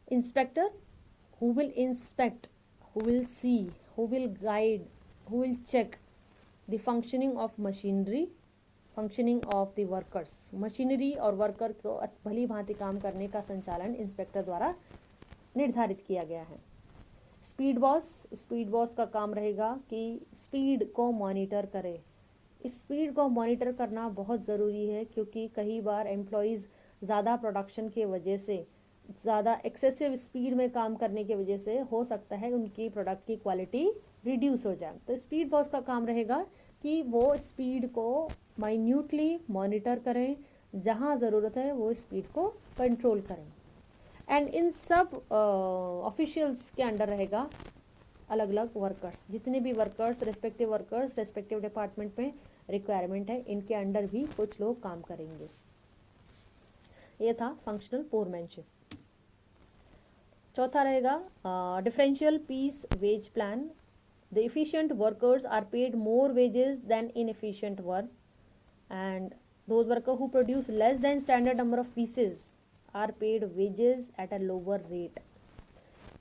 Inspector, who will inspect, who will see, who will guide, who will check the functioning of machinery, functioning of the workers. Machinery और वर्कर को भली भांति काम करने का संचालन इंस्पेक्टर द्वारा निर्धारित किया गया है। स्पीड बॉस का काम रहेगा कि स्पीड को मॉनिटर करे। स्पीड को मॉनिटर करना बहुत ज़रूरी है, क्योंकि कई बार एम्प्लॉयज़ ज़्यादा प्रोडक्शन के वजह से, ज़्यादा एक्सेसिव स्पीड में काम करने की वजह से हो सकता है उनकी प्रोडक्ट की क्वालिटी रिड्यूस हो जाए। तो स्पीड बॉस का काम रहेगा कि वो स्पीड को माइन्यूटली मॉनिटर करें, जहाँ ज़रूरत है वो स्पीड को कंट्रोल करें। एंड इन सब ऑफिशियल्स के अंडर रहेगा अलग अलग वर्कर्स, जितने भी वर्कर्स रेस्पेक्टिव डिपार्टमेंट में रिक्वायरमेंट है, इनके अंडर भी कुछ लोग काम करेंगे। ये था फंक्शनल फोरमैनशिप। चौथा रहेगा differential piece wage plan. The efficient workers are paid more wages than inefficient work, and those worker who produce less than standard number of pieces are paid wages at a lower rate.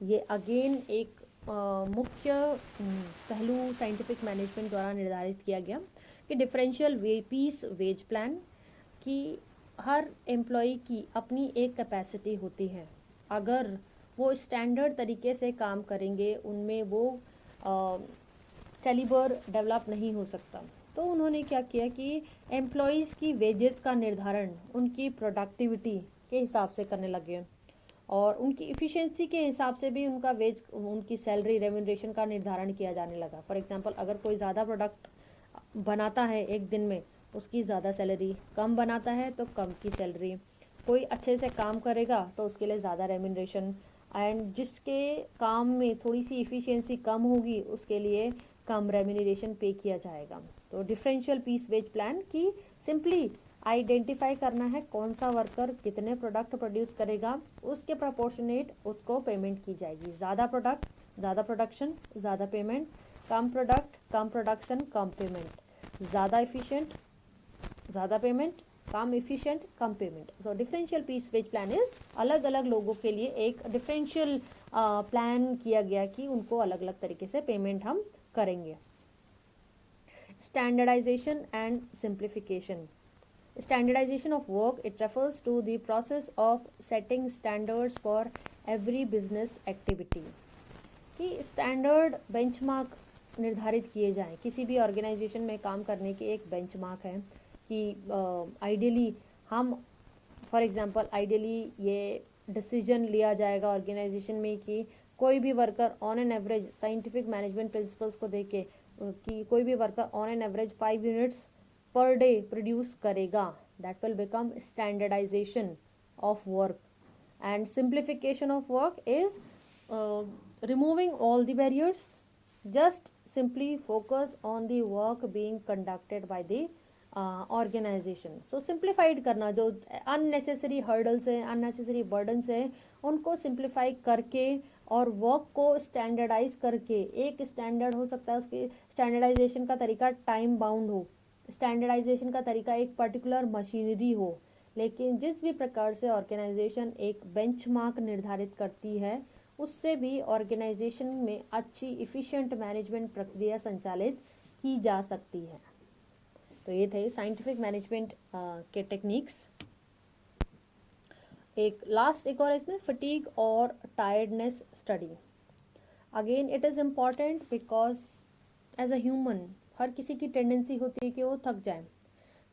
ये again एक मुख्य पहलू scientific management द्वारा निर्धारित किया गया कि differential piece wage plan, कि हर एम्प्लॉय की अपनी एक कैपेसिटी होती है, अगर वो स्टैंडर्ड तरीके से काम करेंगे उनमें वो कैलिबर डेवलप नहीं हो सकता। तो उन्होंने क्या किया कि एम्प्लॉयज़ की वेजेस का निर्धारण उनकी प्रोडक्टिविटी के हिसाब से करने लगे, और उनकी इफ़िशेंसी के हिसाब से भी उनका वेज, उनकी सैलरी रेम्यूनरेशन का निर्धारण किया जाने लगा। फॉर एग्जांपल, अगर कोई ज़्यादा प्रोडक्ट बनाता है एक दिन में, उसकी ज़्यादा सैलरी, कम बनाता है तो कम की सैलरी, कोई अच्छे से काम करेगा तो उसके लिए ज़्यादा रेम्यूनरेशन, एंड जिसके काम में थोड़ी सी इफ़िशेंसी कम होगी उसके लिए कम रेम्यूनरेशन पे किया जाएगा। तो डिफरेंशियल पीस वेज प्लान की सिंपली आइडेंटिफाई करना है कौन सा वर्कर कितने प्रोडक्ट प्रोड्यूस करेगा, उसके प्रोपोर्शनेट उसको पेमेंट की जाएगी। ज़्यादा प्रोडक्ट ज़्यादा प्रोडक्शन ज़्यादा पेमेंट, कम प्रोडक्ट कम प्रोडक्शन कम पेमेंट, ज़्यादा इफ़िशिएंट ज़्यादा पेमेंट, कम इफ़िशिएंट कम पेमेंट। तो differential piece wage plan is अलग अलग लोगों के लिए एक डिफरेंशियल प्लान किया गया कि उनको अलग अलग तरीके से पेमेंट हम करेंगे। Standardisation and simplification. Standardization of work, it refers to the process of setting standards for every business activity, कि स्टैंडर्ड बेंचमार्क निर्धारित किए जाएं। किसी भी ऑर्गेनाइजेशन में काम करने की एक बेंचमार्क है कि आइडियली हम फॉर एग्जांपल आइडियली ये डिसीजन लिया जाएगा ऑर्गेनाइजेशन में कि कोई भी worker on an average scientific management principles को देख के कि कोई भी worker on an average 5 units per day produce करेगा. That will become standardisation of work. And simplification of work is removing all the barriers. Just simply focus on the work being conducted by the organization. So simplified करना, जो unnecessary hurdles हैं, unnecessary burdens हैं, उनको simplify करके और work को standardise करके, एक स्टैंडर्ड हो सकता है, उसके स्टैंडर्डाइजेशन का तरीका टाइम बाउंड हो, स्टैंडर्डाइजेशन का तरीका एक पर्टिकुलर मशीनरी हो. लेकिन जिस भी प्रकार से ऑर्गेनाइजेशन एक बेंचमार्क निर्धारित करती है, उससे भी ऑर्गेनाइजेशन में अच्छी इफ़िशिएंट मैनेजमेंट प्रक्रिया संचालित की जा सकती है. तो ये थे साइंटिफिक मैनेजमेंट के टेक्निक्स. एक और इसमें फटीग और tiredness study. Again it is important because as a human हर किसी की टेंडेंसी होती है कि वो थक जाए.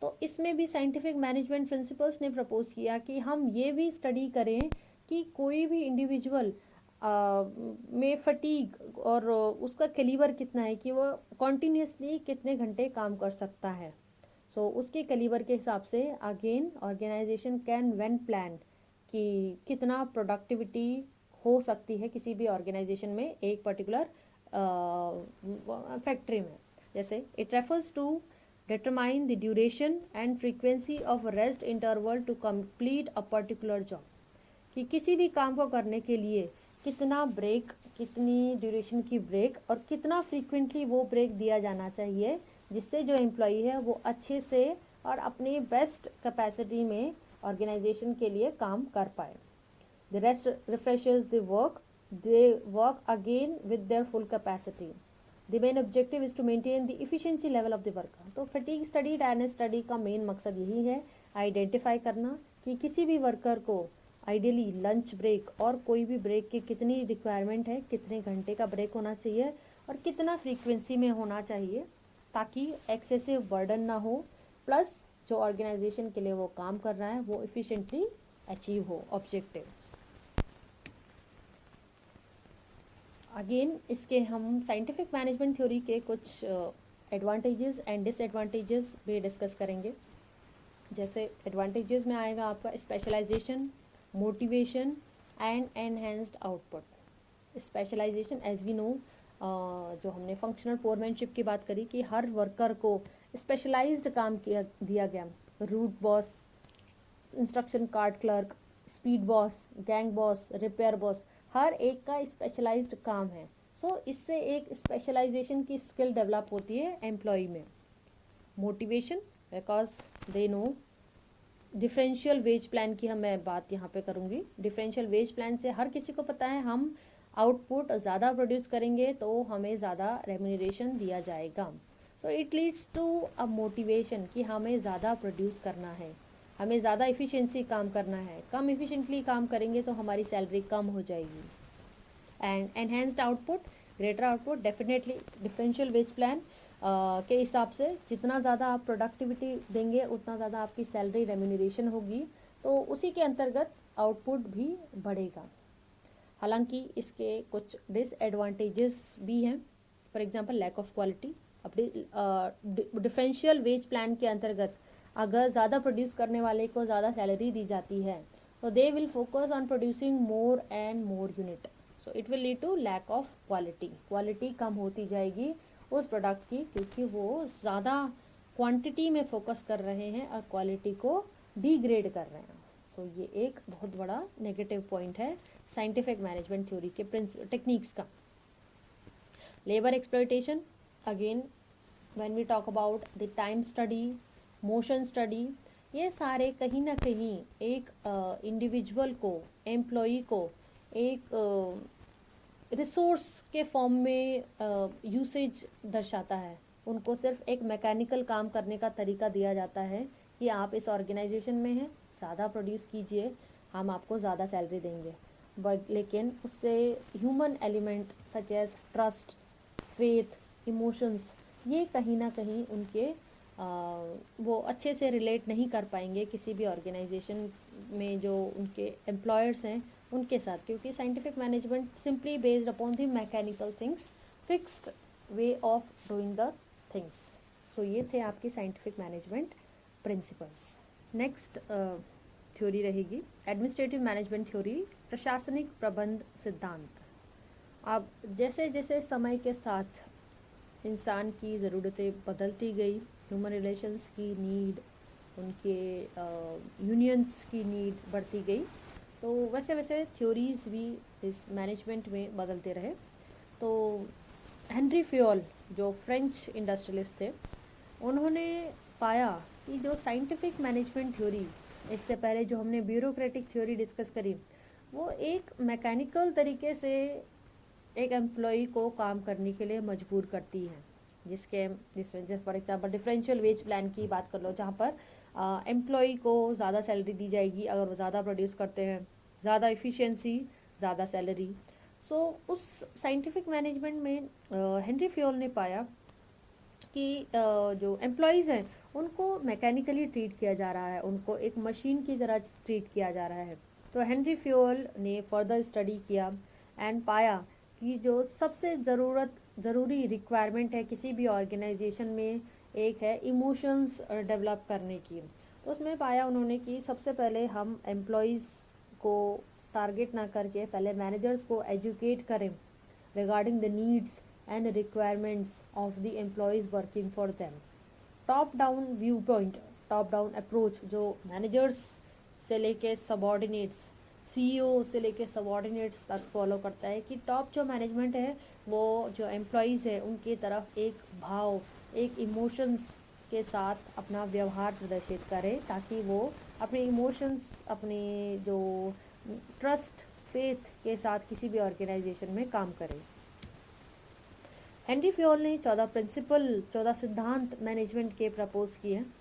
तो इसमें भी साइंटिफिक मैनेजमेंट प्रिंसिपल्स ने प्रपोज किया कि हम ये भी स्टडी करें कि कोई भी इंडिविजुअल में फटीग और उसका कैलिबर कितना है, कि वो कॉन्टीन्यूसली कितने घंटे काम कर सकता है. सो उसके कैलिबर के हिसाब से again organisation can when plan कि कितना प्रोडक्टिविटी हो सकती है किसी भी ऑर्गेनाइजेशन में एक पर्टिकुलर फैक्ट्री में. जैसे it refers to determine the duration and frequency of rest interval to complete a particular job. कि किसी भी काम को करने के लिए कितना ब्रेक, कितनी ड्यूरेशन की ब्रेक और कितना फ्रीक्वेंटली वो ब्रेक दिया जाना चाहिए, जिससे जो एम्प्लॉई है वो अच्छे से और अपनी बेस्ट कैपेसिटी में ऑर्गेनाइजेशन के लिए काम कर पाए. The rest refreshes the work, they work again with their full capacity. The main objective is to maintain the efficiency level of the worker. तो फटीग स्टडी, टायर्डनेस स्टडी का main मकसद यही है, आइडेंटिफाई करना कि किसी भी वर्कर को आइडियली लंच ब्रेक और कोई भी ब्रेक की कितनी रिक्वायरमेंट है, कितने घंटे का ब्रेक होना चाहिए और कितना फ्रीक्वेंसी में होना चाहिए, ताकि एक्सेसिव बर्डन ना हो, प्लस जो ऑर्गेनाइजेशन के लिए वो काम कर रहा है वो इफ़िशिएंटली अचीव हो ऑब्जेक्टिव. अगेन इसके हम साइंटिफिक मैनेजमेंट थ्योरी के कुछ एडवांटेजेस एंड डिसएडवांटेजेस भी डिस्कस करेंगे. जैसे एडवांटेजेस में आएगा आपका specialisation, motivation and enhanced output. Specialisation as we know, जो हमने फंक्शनल फोरमैनशिप की बात करी कि हर वर्कर को स्पेशलाइज्ड काम दिया गया. Route boss, instruction card clerk, speed boss, gang boss, repair boss, हर एक का स्पेशलाइज्ड काम है. सो इससे एक स्पेशलाइजेशन की स्किल डेवलप होती है एम्प्लॉय में. Motivation, because they know. Differential wage plan की मैं बात यहाँ पे करूँगी. डिफरेंशियल वेज प्लान से हर किसी को पता है हम आउटपुट ज़्यादा प्रोड्यूस करेंगे तो हमें ज़्यादा रेम्यूनरेशन दिया जाएगा. So it leads to a motivation कि हमें ज़्यादा प्रोड्यूस करना है, हमें ज़्यादा इफ़िशिएंसी काम करना है. कम इफ़िशिएंटली काम करेंगे तो हमारी सैलरी कम हो जाएगी. And enhanced output, greater output. Definitely differential wage plan के हिसाब से जितना ज़्यादा आप प्रोडक्टिविटी देंगे उतना ज़्यादा आपकी सैलरी रेम्यूनरेशन होगी, तो उसी के अंतर्गत आउटपुट भी बढ़ेगा. हालांकि इसके कुछ डिसएडवांटेजेस भी हैं. For example lack of quality. अपनी डिफरेंशियल वेज प्लान के अंतर्गत अगर ज़्यादा प्रोड्यूस करने वाले को ज़्यादा सैलरी दी जाती है तो they will focus on producing more and more unit. So it will lead to lack of quality. Quality कम होती जाएगी उस प्रोडक्ट की, क्योंकि वो ज़्यादा क्वांटिटी में फोकस कर रहे हैं और क्वालिटी को डिग्रेड कर रहे हैं. सो ये एक बहुत बड़ा नेगेटिव पॉइंट है साइंटिफिक मैनेजमेंट थ्योरी के टेक्निक्स का. Labour exploitation. Again when we talk about the time study, motion study, ये सारे कहीं ना कहीं एक इंडिविजुअल को, एम्प्लॉई को एक रिसोर्स के फॉर्म में यूसेज दर्शाता है. उनको सिर्फ एक मैकेनिकल काम करने का तरीका दिया जाता है कि आप इस ऑर्गेनाइजेशन में हैं, ज़्यादा प्रोड्यूस कीजिए, हम आपको ज़्यादा सैलरी देंगे. लेकिन उससे human element such as trust, faith, emotions, ये कहीं ना कहीं उनके वो अच्छे से रिलेट नहीं कर पाएंगे किसी भी ऑर्गेनाइजेशन में जो उनके एम्प्लॉयर्स हैं उनके साथ, क्योंकि scientific management simply based upon the mechanical things, fixed way of doing the things. So ये थे आपके scientific management principles. Next theory रहेगी एडमिनिस्ट्रेटिव मैनेजमेंट थ्योरी, प्रशासनिक प्रबंध सिद्धांत। अब जैसे जैसे समय के साथ इंसान की ज़रूरतें बदलती गई, ह्यूमन रिलेशंस की नीड, उनके यूनियंस की नीड बढ़ती गई, तो वैसे वैसे थ्योरीज़ भी इस मैनेजमेंट में बदलते रहे। तो हेनरी फ्योल जो फ्रेंच इंडस्ट्रियलिस्ट थे, उन्होंने पाया कि जो साइंटिफिक मैनेजमेंट थ्योरी, इससे पहले जो हमने ब्यूरोक्रेटिक थ्योरी डिस्कस करी, वो एक मैकेनिकल तरीके से एक एम्प्लॉई को काम करने के लिए मजबूर करती है, जिसमें जैसे for example differential wage plan की बात कर लो, जहाँ पर एम्प्लॉई को ज़्यादा सैलरी दी जाएगी अगर वो ज़्यादा प्रोड्यूस करते हैं, ज़्यादा इफ़िशियंसी ज़्यादा सैलरी। सो उस साइंटिफिक मैनेजमेंट में हेनरी फ्योल ने पाया कि जो एम्प्लॉयज़ हैं उनको मैकेनिकली ट्रीट किया जा रहा है, उनको एक मशीन की तरह ट्रीट किया जा रहा है। तो हेनरी फ्योल ने फर्दर स्टडी किया एंड पाया कि जो सबसे ज़रूरी रिक्वायरमेंट है किसी भी ऑर्गेनाइजेशन में, एक है इमोशंस डेवलप करने की। तो उसमें पाया उन्होंने कि सबसे पहले हम एम्प्लॉयज़ को टारगेट ना करके पहले मैनेजर्स को एजुकेट करें regarding the needs and requirements of the employees working for them. Top down view point, top down approach, जो मैनेजर्स से लेके सबॉर्डिनेट्स, सीईओ से लेके सबॉर्डिनेट्स तक फॉलो करता है कि टॉप जो मैनेजमेंट है वो जो एम्प्लॉयज़ है उनकी तरफ एक भाव, एक इमोशंस के साथ अपना व्यवहार प्रदर्शित करे, ताकि वो अपने इमोशंस, अपने जो ट्रस्ट, फेथ के साथ किसी भी ऑर्गेनाइजेशन में काम करे। हेनरी फ्योल ने 14 सिद्धांत मैनेजमेंट के प्रपोज किए हैं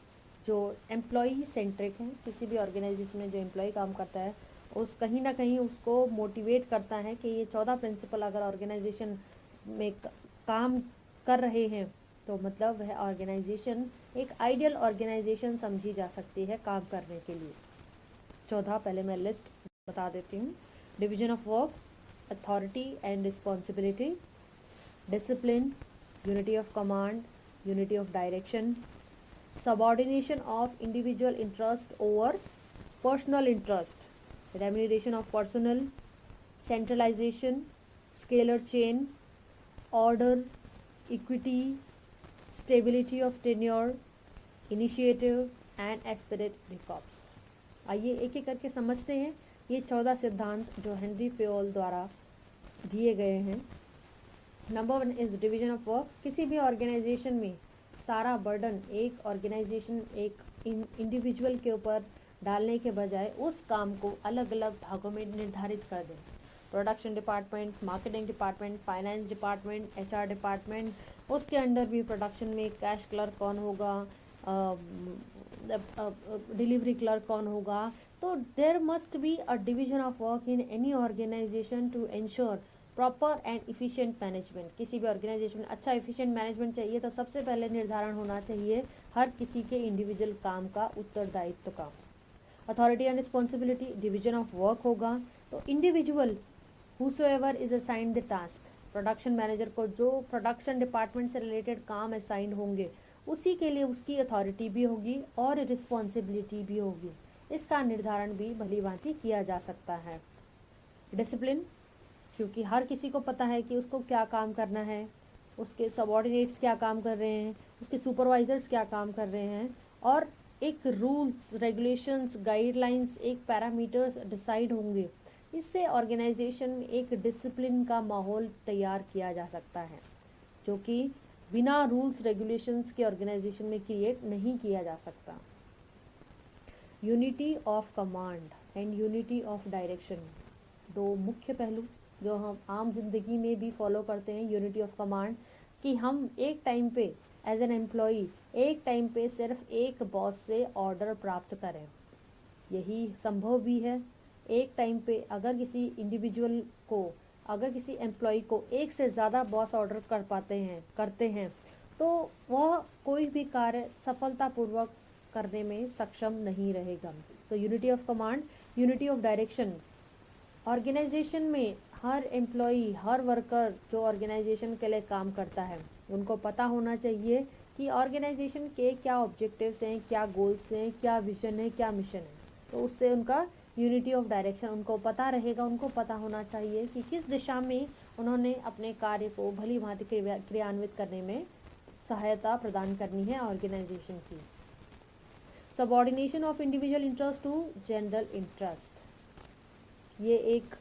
जो एम्प्लॉई सेंट्रिक हैं। किसी भी ऑर्गेनाइजेशन में जो एम्प्लॉई काम करता है उस कहीं ना कहीं उसको मोटिवेट करता है कि ये 14 प्रिंसिपल अगर ऑर्गेनाइजेशन में काम कर रहे हैं तो मतलब वह ऑर्गेनाइजेशन एक आइडियल ऑर्गेनाइजेशन समझी जा सकती है काम करने के लिए। 14 पहले मैं लिस्ट बता देती हूँ। Division of work, authority and responsibility, discipline, unity of command, unity of direction, subordination of individual interest over personal interest, remuneration of personnel, centralization, scalar chain, order, equity, stability of tenure, initiative and aspirate corps। आइए एक एक करके समझते हैं ये 14 सिद्धांत जो Henry Fayol द्वारा दिए गए हैं। Number 1 is division of work. किसी भी ऑर्गेनाइजेशन में सारा बर्डन एक ऑर्गेनाइजेशन, एक इंडिविजुअल के ऊपर डालने के बजाय उस काम को अलग अलग भागों में निर्धारित कर दें। Production department, marketing department, finance department, HR department, उसके अंडर भी प्रोडक्शन में कैश क्लर्क कौन होगा, डिलीवरी क्लर्क कौन होगा। तो there must be a division of work in any organisation to ensure proper and efficient management. किसी भी ऑर्गेनाइजेशन में अच्छा इफ़िशिएंट मैनेजमेंट चाहिए तो सबसे पहले निर्धारण होना चाहिए हर किसी के इंडिविजुअल काम का, उत्तरदायित्व का। Authority and responsibility, division of work होगा तो individual whosoever is assigned the task, production manager को जो प्रोडक्शन डिपार्टमेंट से रिलेटेड काम असाइंड होंगे उसी के लिए उसकी अथॉरिटी भी होगी और रिस्पॉन्सिबिलिटी भी होगी। इसका निर्धारण भी भली भांति किया जा सकता है। डिसिप्लिन, क्योंकि हर किसी को पता है कि उसको क्या काम करना है, उसके सबॉर्डिनेट्स क्या काम कर रहे हैं, उसके सुपरवाइजर्स क्या काम कर रहे हैं, और एक रूल्स, रेगुलेशंस, गाइडलाइंस, एक पैरामीटर्स डिसाइड होंगे। इससे ऑर्गेनाइजेशन में एक डिसिप्लिन का माहौल तैयार किया जा सकता है जो कि बिना रूल्स रेगुलेशंस के ऑर्गेनाइजेशन में क्रिएट नहीं किया जा सकता। Unity of command and unity of direction, दो मुख्य पहलू जो हम आम जिंदगी में भी फॉलो करते हैं। यूनिटी ऑफ कमांड कि हम एक टाइम पे एज एन एम्प्लॉई एक टाइम पे सिर्फ एक बॉस से ऑर्डर प्राप्त करें, यही संभव भी है। एक टाइम पे अगर किसी इंडिविजुअल को, अगर किसी एम्प्लॉई को एक से ज़्यादा बॉस ऑर्डर करते हैं तो वह कोई भी कार्य सफलतापूर्वक करने में सक्षम नहीं रहेगा। So unity of command, unity of direction. Organisation में हर एम्प्लॉई, हर वर्कर जो ऑर्गेनाइजेशन के लिए काम करता है, उनको पता होना चाहिए कि ऑर्गेनाइजेशन के क्या ऑब्जेक्टिव्स हैं, क्या गोल्स हैं, क्या विजन है, क्या मिशन है। तो उससे उनका यूनिटी ऑफ डायरेक्शन उनको पता रहेगा। उनको पता होना चाहिए कि किस दिशा में उन्होंने अपने कार्य को भली भांति क्रियान्वित करने में सहायता प्रदान करनी है ऑर्गेनाइजेशन की। Subordination of individual interest to general interest, ये एक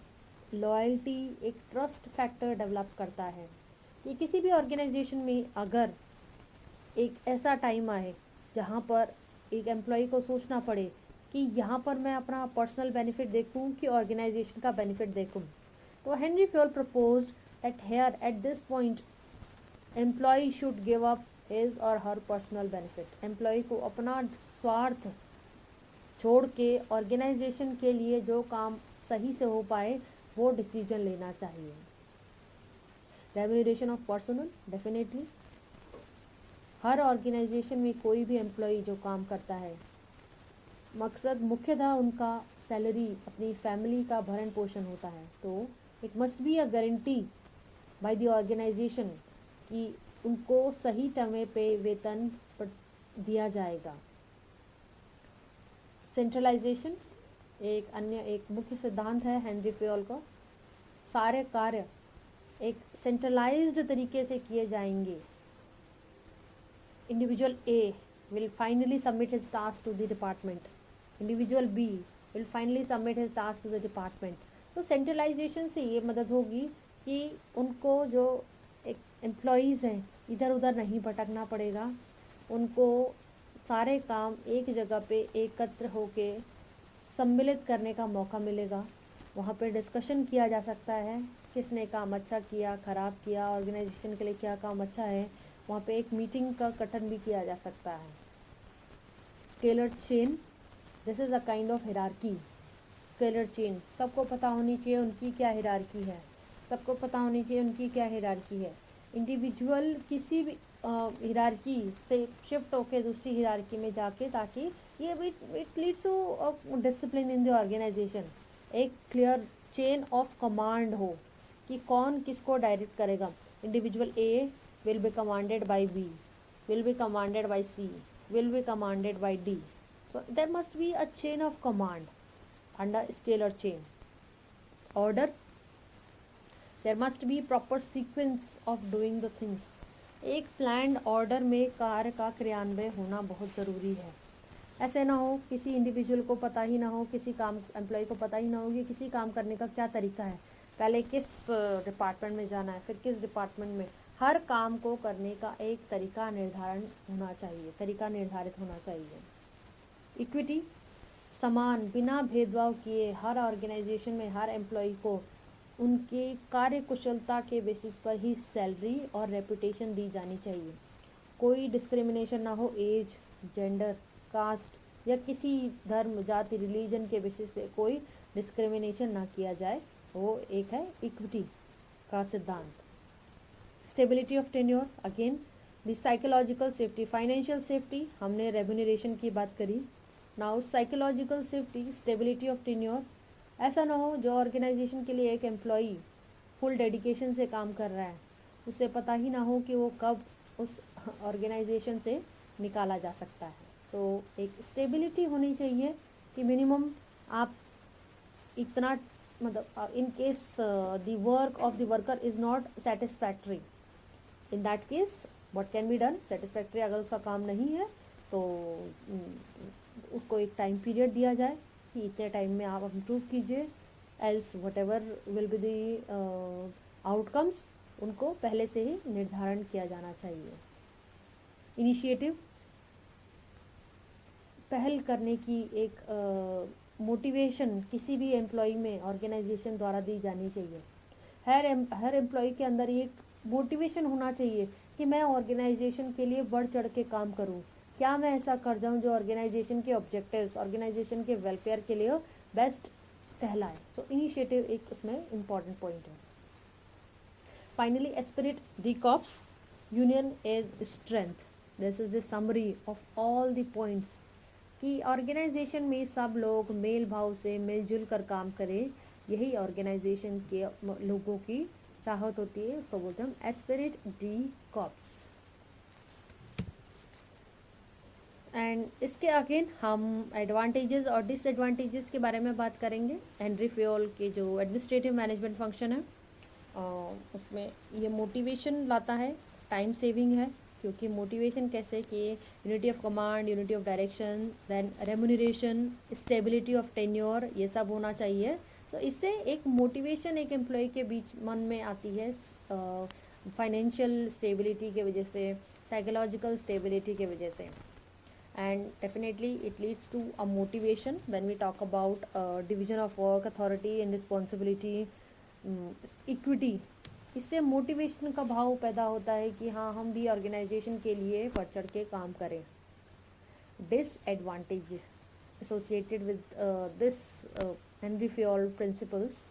लॉयल्टी, एक ट्रस्ट फैक्टर डेवलप करता है कि किसी भी ऑर्गेनाइजेशन में अगर एक ऐसा टाइम आए जहाँ पर एक एम्प्लॉय को सोचना पड़े कि यहाँ पर मैं अपना पर्सनल बेनिफिट देखूँ कि ऑर्गेनाइजेशन का बेनिफिट देखूँ, तो Henry Fayol proposed that here at this point employee should give up his or her personal benefit. Employ को अपना स्वार्थ छोड़ के ऑर्गेनाइजेशन के लिए जो काम सही से हो पाए वो डिसीजन लेना चाहिए। रेम्यूनरेशन ऑफ पर्सनल, डेफिनेटली हर ऑर्गेनाइजेशन में कोई भी एम्प्लॉय जो काम करता है, मकसद मुख्यतः उनका सैलरी, अपनी फैमिली का भरण पोषण होता है। तो it must be a guarantee by the organization कि उनको सही समय पे वेतन दिया जाएगा। सेंट्रलाइजेशन एक मुख्य सिद्धांत है हेनरी फ्योल का। सारे कार्य एक सेंट्रलाइज्ड तरीके से किए जाएंगे। Individual A will finally submit his task to the department. Individual B will finally submit his task to the department. So centralization से ये मदद होगी कि उनको जो एक एम्प्लॉयज़ हैं इधर उधर नहीं भटकना पड़ेगा। उनको सारे काम एक जगह पे एकत्र होके सम्मिलित करने का मौका मिलेगा। वहाँ पे डिस्कशन किया जा सकता है, किसने काम अच्छा किया, ख़राब किया, ऑर्गेनाइजेशन के लिए क्या काम अच्छा है। वहाँ पे एक मीटिंग का गठन भी किया जा सकता है। Scalar chain, this is a kind of hierarchy. Scalar chain, सबको पता होनी चाहिए उनकी क्या हिरार्की है, सबको पता होनी चाहिए उनकी क्या हिरार्की है। इंडिविजुअल किसी भी हिरार्की से शिफ्ट होके दूसरी हिरार्की में जाके, ताकि ये it leads to discipline in the organization. एक क्लियर चेन ऑफ कमांड हो कि कौन किसको डायरेक्ट करेगा। Individual a will be commanded by B, will be commanded by C, will be commanded by D. So there must be a chain of command under scalar chain. Order, there must be proper sequence of doing the things. एक planned order में कार्य का क्रियान्वय होना बहुत ज़रूरी है। ऐसे ना हो किसी इंडिविजुअल को पता ही ना हो, किसी काम एम्प्लॉय को पता ही ना हो कि किसी काम करने का क्या तरीका है, पहले किस डिपार्टमेंट में जाना है, फिर किस डिपार्टमेंट में। हर काम को करने का एक तरीका निर्धारित होना चाहिए। इक्विटी, समान बिना भेदभाव किए हर ऑर्गेनाइजेशन में हर एम्प्लॉय को उनकी कार्य कुशलता के बेसिस पर ही सैलरी और रेपुटेशन दी जानी चाहिए। कोई डिस्क्रिमिनेशन ना हो, एज, जेंडर, कास्ट या किसी धर्म, जाति, रिलीजन के बेसिस पे कोई डिस्क्रिमिनेशन ना किया जाए, वो एक है इक्विटी का सिद्धांत। Stability of tenure, again the psychological safety, financial safety, हमने रेम्यूनरेशन की बात करी। Now psychological safety, stability of tenure. ऐसा ना हो जो ऑर्गेनाइजेशन के लिए एक एम्प्लॉई फुल डेडिकेशन से काम कर रहा है, उसे पता ही ना हो कि वो कब उस ऑर्गेनाइजेशन से निकाला जा सकता है। सो एक स्टेबिलिटी होनी चाहिए कि मिनिमम आप इतना, मतलब in case the work of the worker is not satisfactory, in that case what can be done. Satisfactory अगर उसका काम नहीं है तो उसको एक टाइम पीरियड दिया जाए कि इतने टाइम में आप इम्प्रूव कीजिए, else what ever will be the outcomes, उनको पहले से ही निर्धारण किया जाना चाहिए। इनिशिएटिव, पहल करने की एक मोटिवेशन किसी भी एम्प्लॉय में ऑर्गेनाइजेशन द्वारा दी जानी चाहिए। हर एम्प्लॉय के अंदर एक मोटिवेशन होना चाहिए कि मैं ऑर्गेनाइजेशन के लिए बढ़ चढ़ के काम करूं, क्या मैं ऐसा कर जाऊं जो ऑर्गेनाइजेशन के ऑब्जेक्टिव्स, ऑर्गेनाइजेशन के वेलफेयर के लिए बेस्ट कहलाए। तो इनिशिएटिव एक उसमें इम्पॉर्टेंट पॉइंट है। Finally, Spirit the corps union is strength. This is the summary of all the points कि ऑर्गेनाइजेशन में सब लोग मेल भाव से मिलजुल कर काम करें, यही ऑर्गेनाइजेशन के लोगों की चाहत होती है, उसको बोलते हैं हम एस्पिरिट डी कॉर्प्स। एंड इसके अगेन हम एडवांटेजेस और डिसएडवांटेजेस के बारे में बात करेंगे। हेनरी फयोल के जो एडमिनिस्ट्रेटिव मैनेजमेंट फंक्शन है उसमें ये मोटिवेशन लाता है, टाइम सेविंग है, क्योंकि मोटिवेशन कैसे कि unity of command, unity of direction, then remuneration, stability of tenure, ये सब होना चाहिए। सो इससे एक मोटिवेशन एक एम्प्लॉय के बीच मन में आती है, फाइनेंशियल स्टेबिलिटी के वजह से, साइकोलॉजिकल स्टेबिलिटी के वजह से, and definitely it leads to a motivation when we talk about division of work, authority and responsibility, equity। इससे मोटिवेशन का भाव पैदा होता है कि हाँ हम भी ऑर्गेनाइजेशन के लिए बढ़ चढ़ के काम करें। Disadvantage associated with this Henry Fayol principles,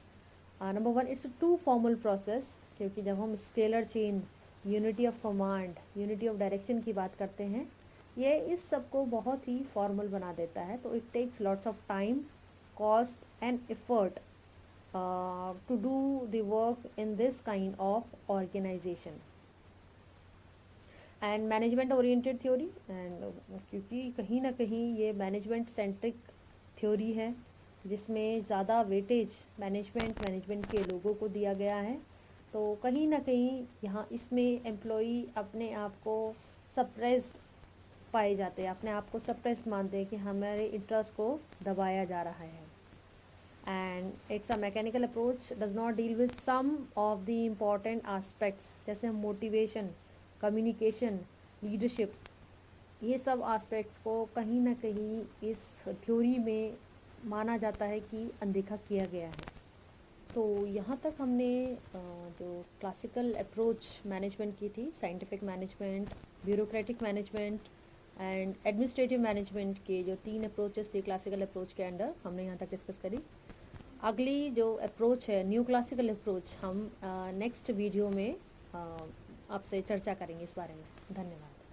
number one, it's a too formal process, क्योंकि जब हम scalar chain, unity of command, unity of direction की बात करते हैं, ये इस सब को बहुत ही फॉर्मल बना देता है। तो it takes lots of time, cost and effort to do the work in this kind of organization. And management oriented theory, and क्योंकि कहीं ना कहीं ये मैनेजमेंट सेंट्रिक थ्योरी है जिसमें ज़्यादा वेटेज मैनेजमेंट के लोगों को दिया गया है, तो कहीं ना कहीं यहाँ इसमें एम्प्लॉई अपने आप को सप्रेस्ड पाए जाते हैं, अपने आप को सप्रेस्ड मानते हैं कि हमारे इंटरेस्ट को दबाया जा रहा है। And it's a mechanical approach, does not deal with some of the important aspects, जैसे मोटिवेशन, कम्युनिकेशन, लीडरशिप, ये सब एस्पेक्ट्स को कहीं ना कहीं इस थ्योरी में माना जाता है कि अनदेखा किया गया है। तो यहाँ तक हमने जो क्लासिकल अप्रोच मैनेजमेंट की थी, scientific management, bureaucratic management and administrative management के जो 3 अप्रोचेस थे क्लासिकल अप्रोच के अंडर, हमने यहाँ तक डिस्कस करी। अगली जो अप्रोच है न्यू क्लासिकल अप्रोच, हम नेक्स्ट वीडियो में आपसे चर्चा करेंगे इस बारे में। धन्यवाद।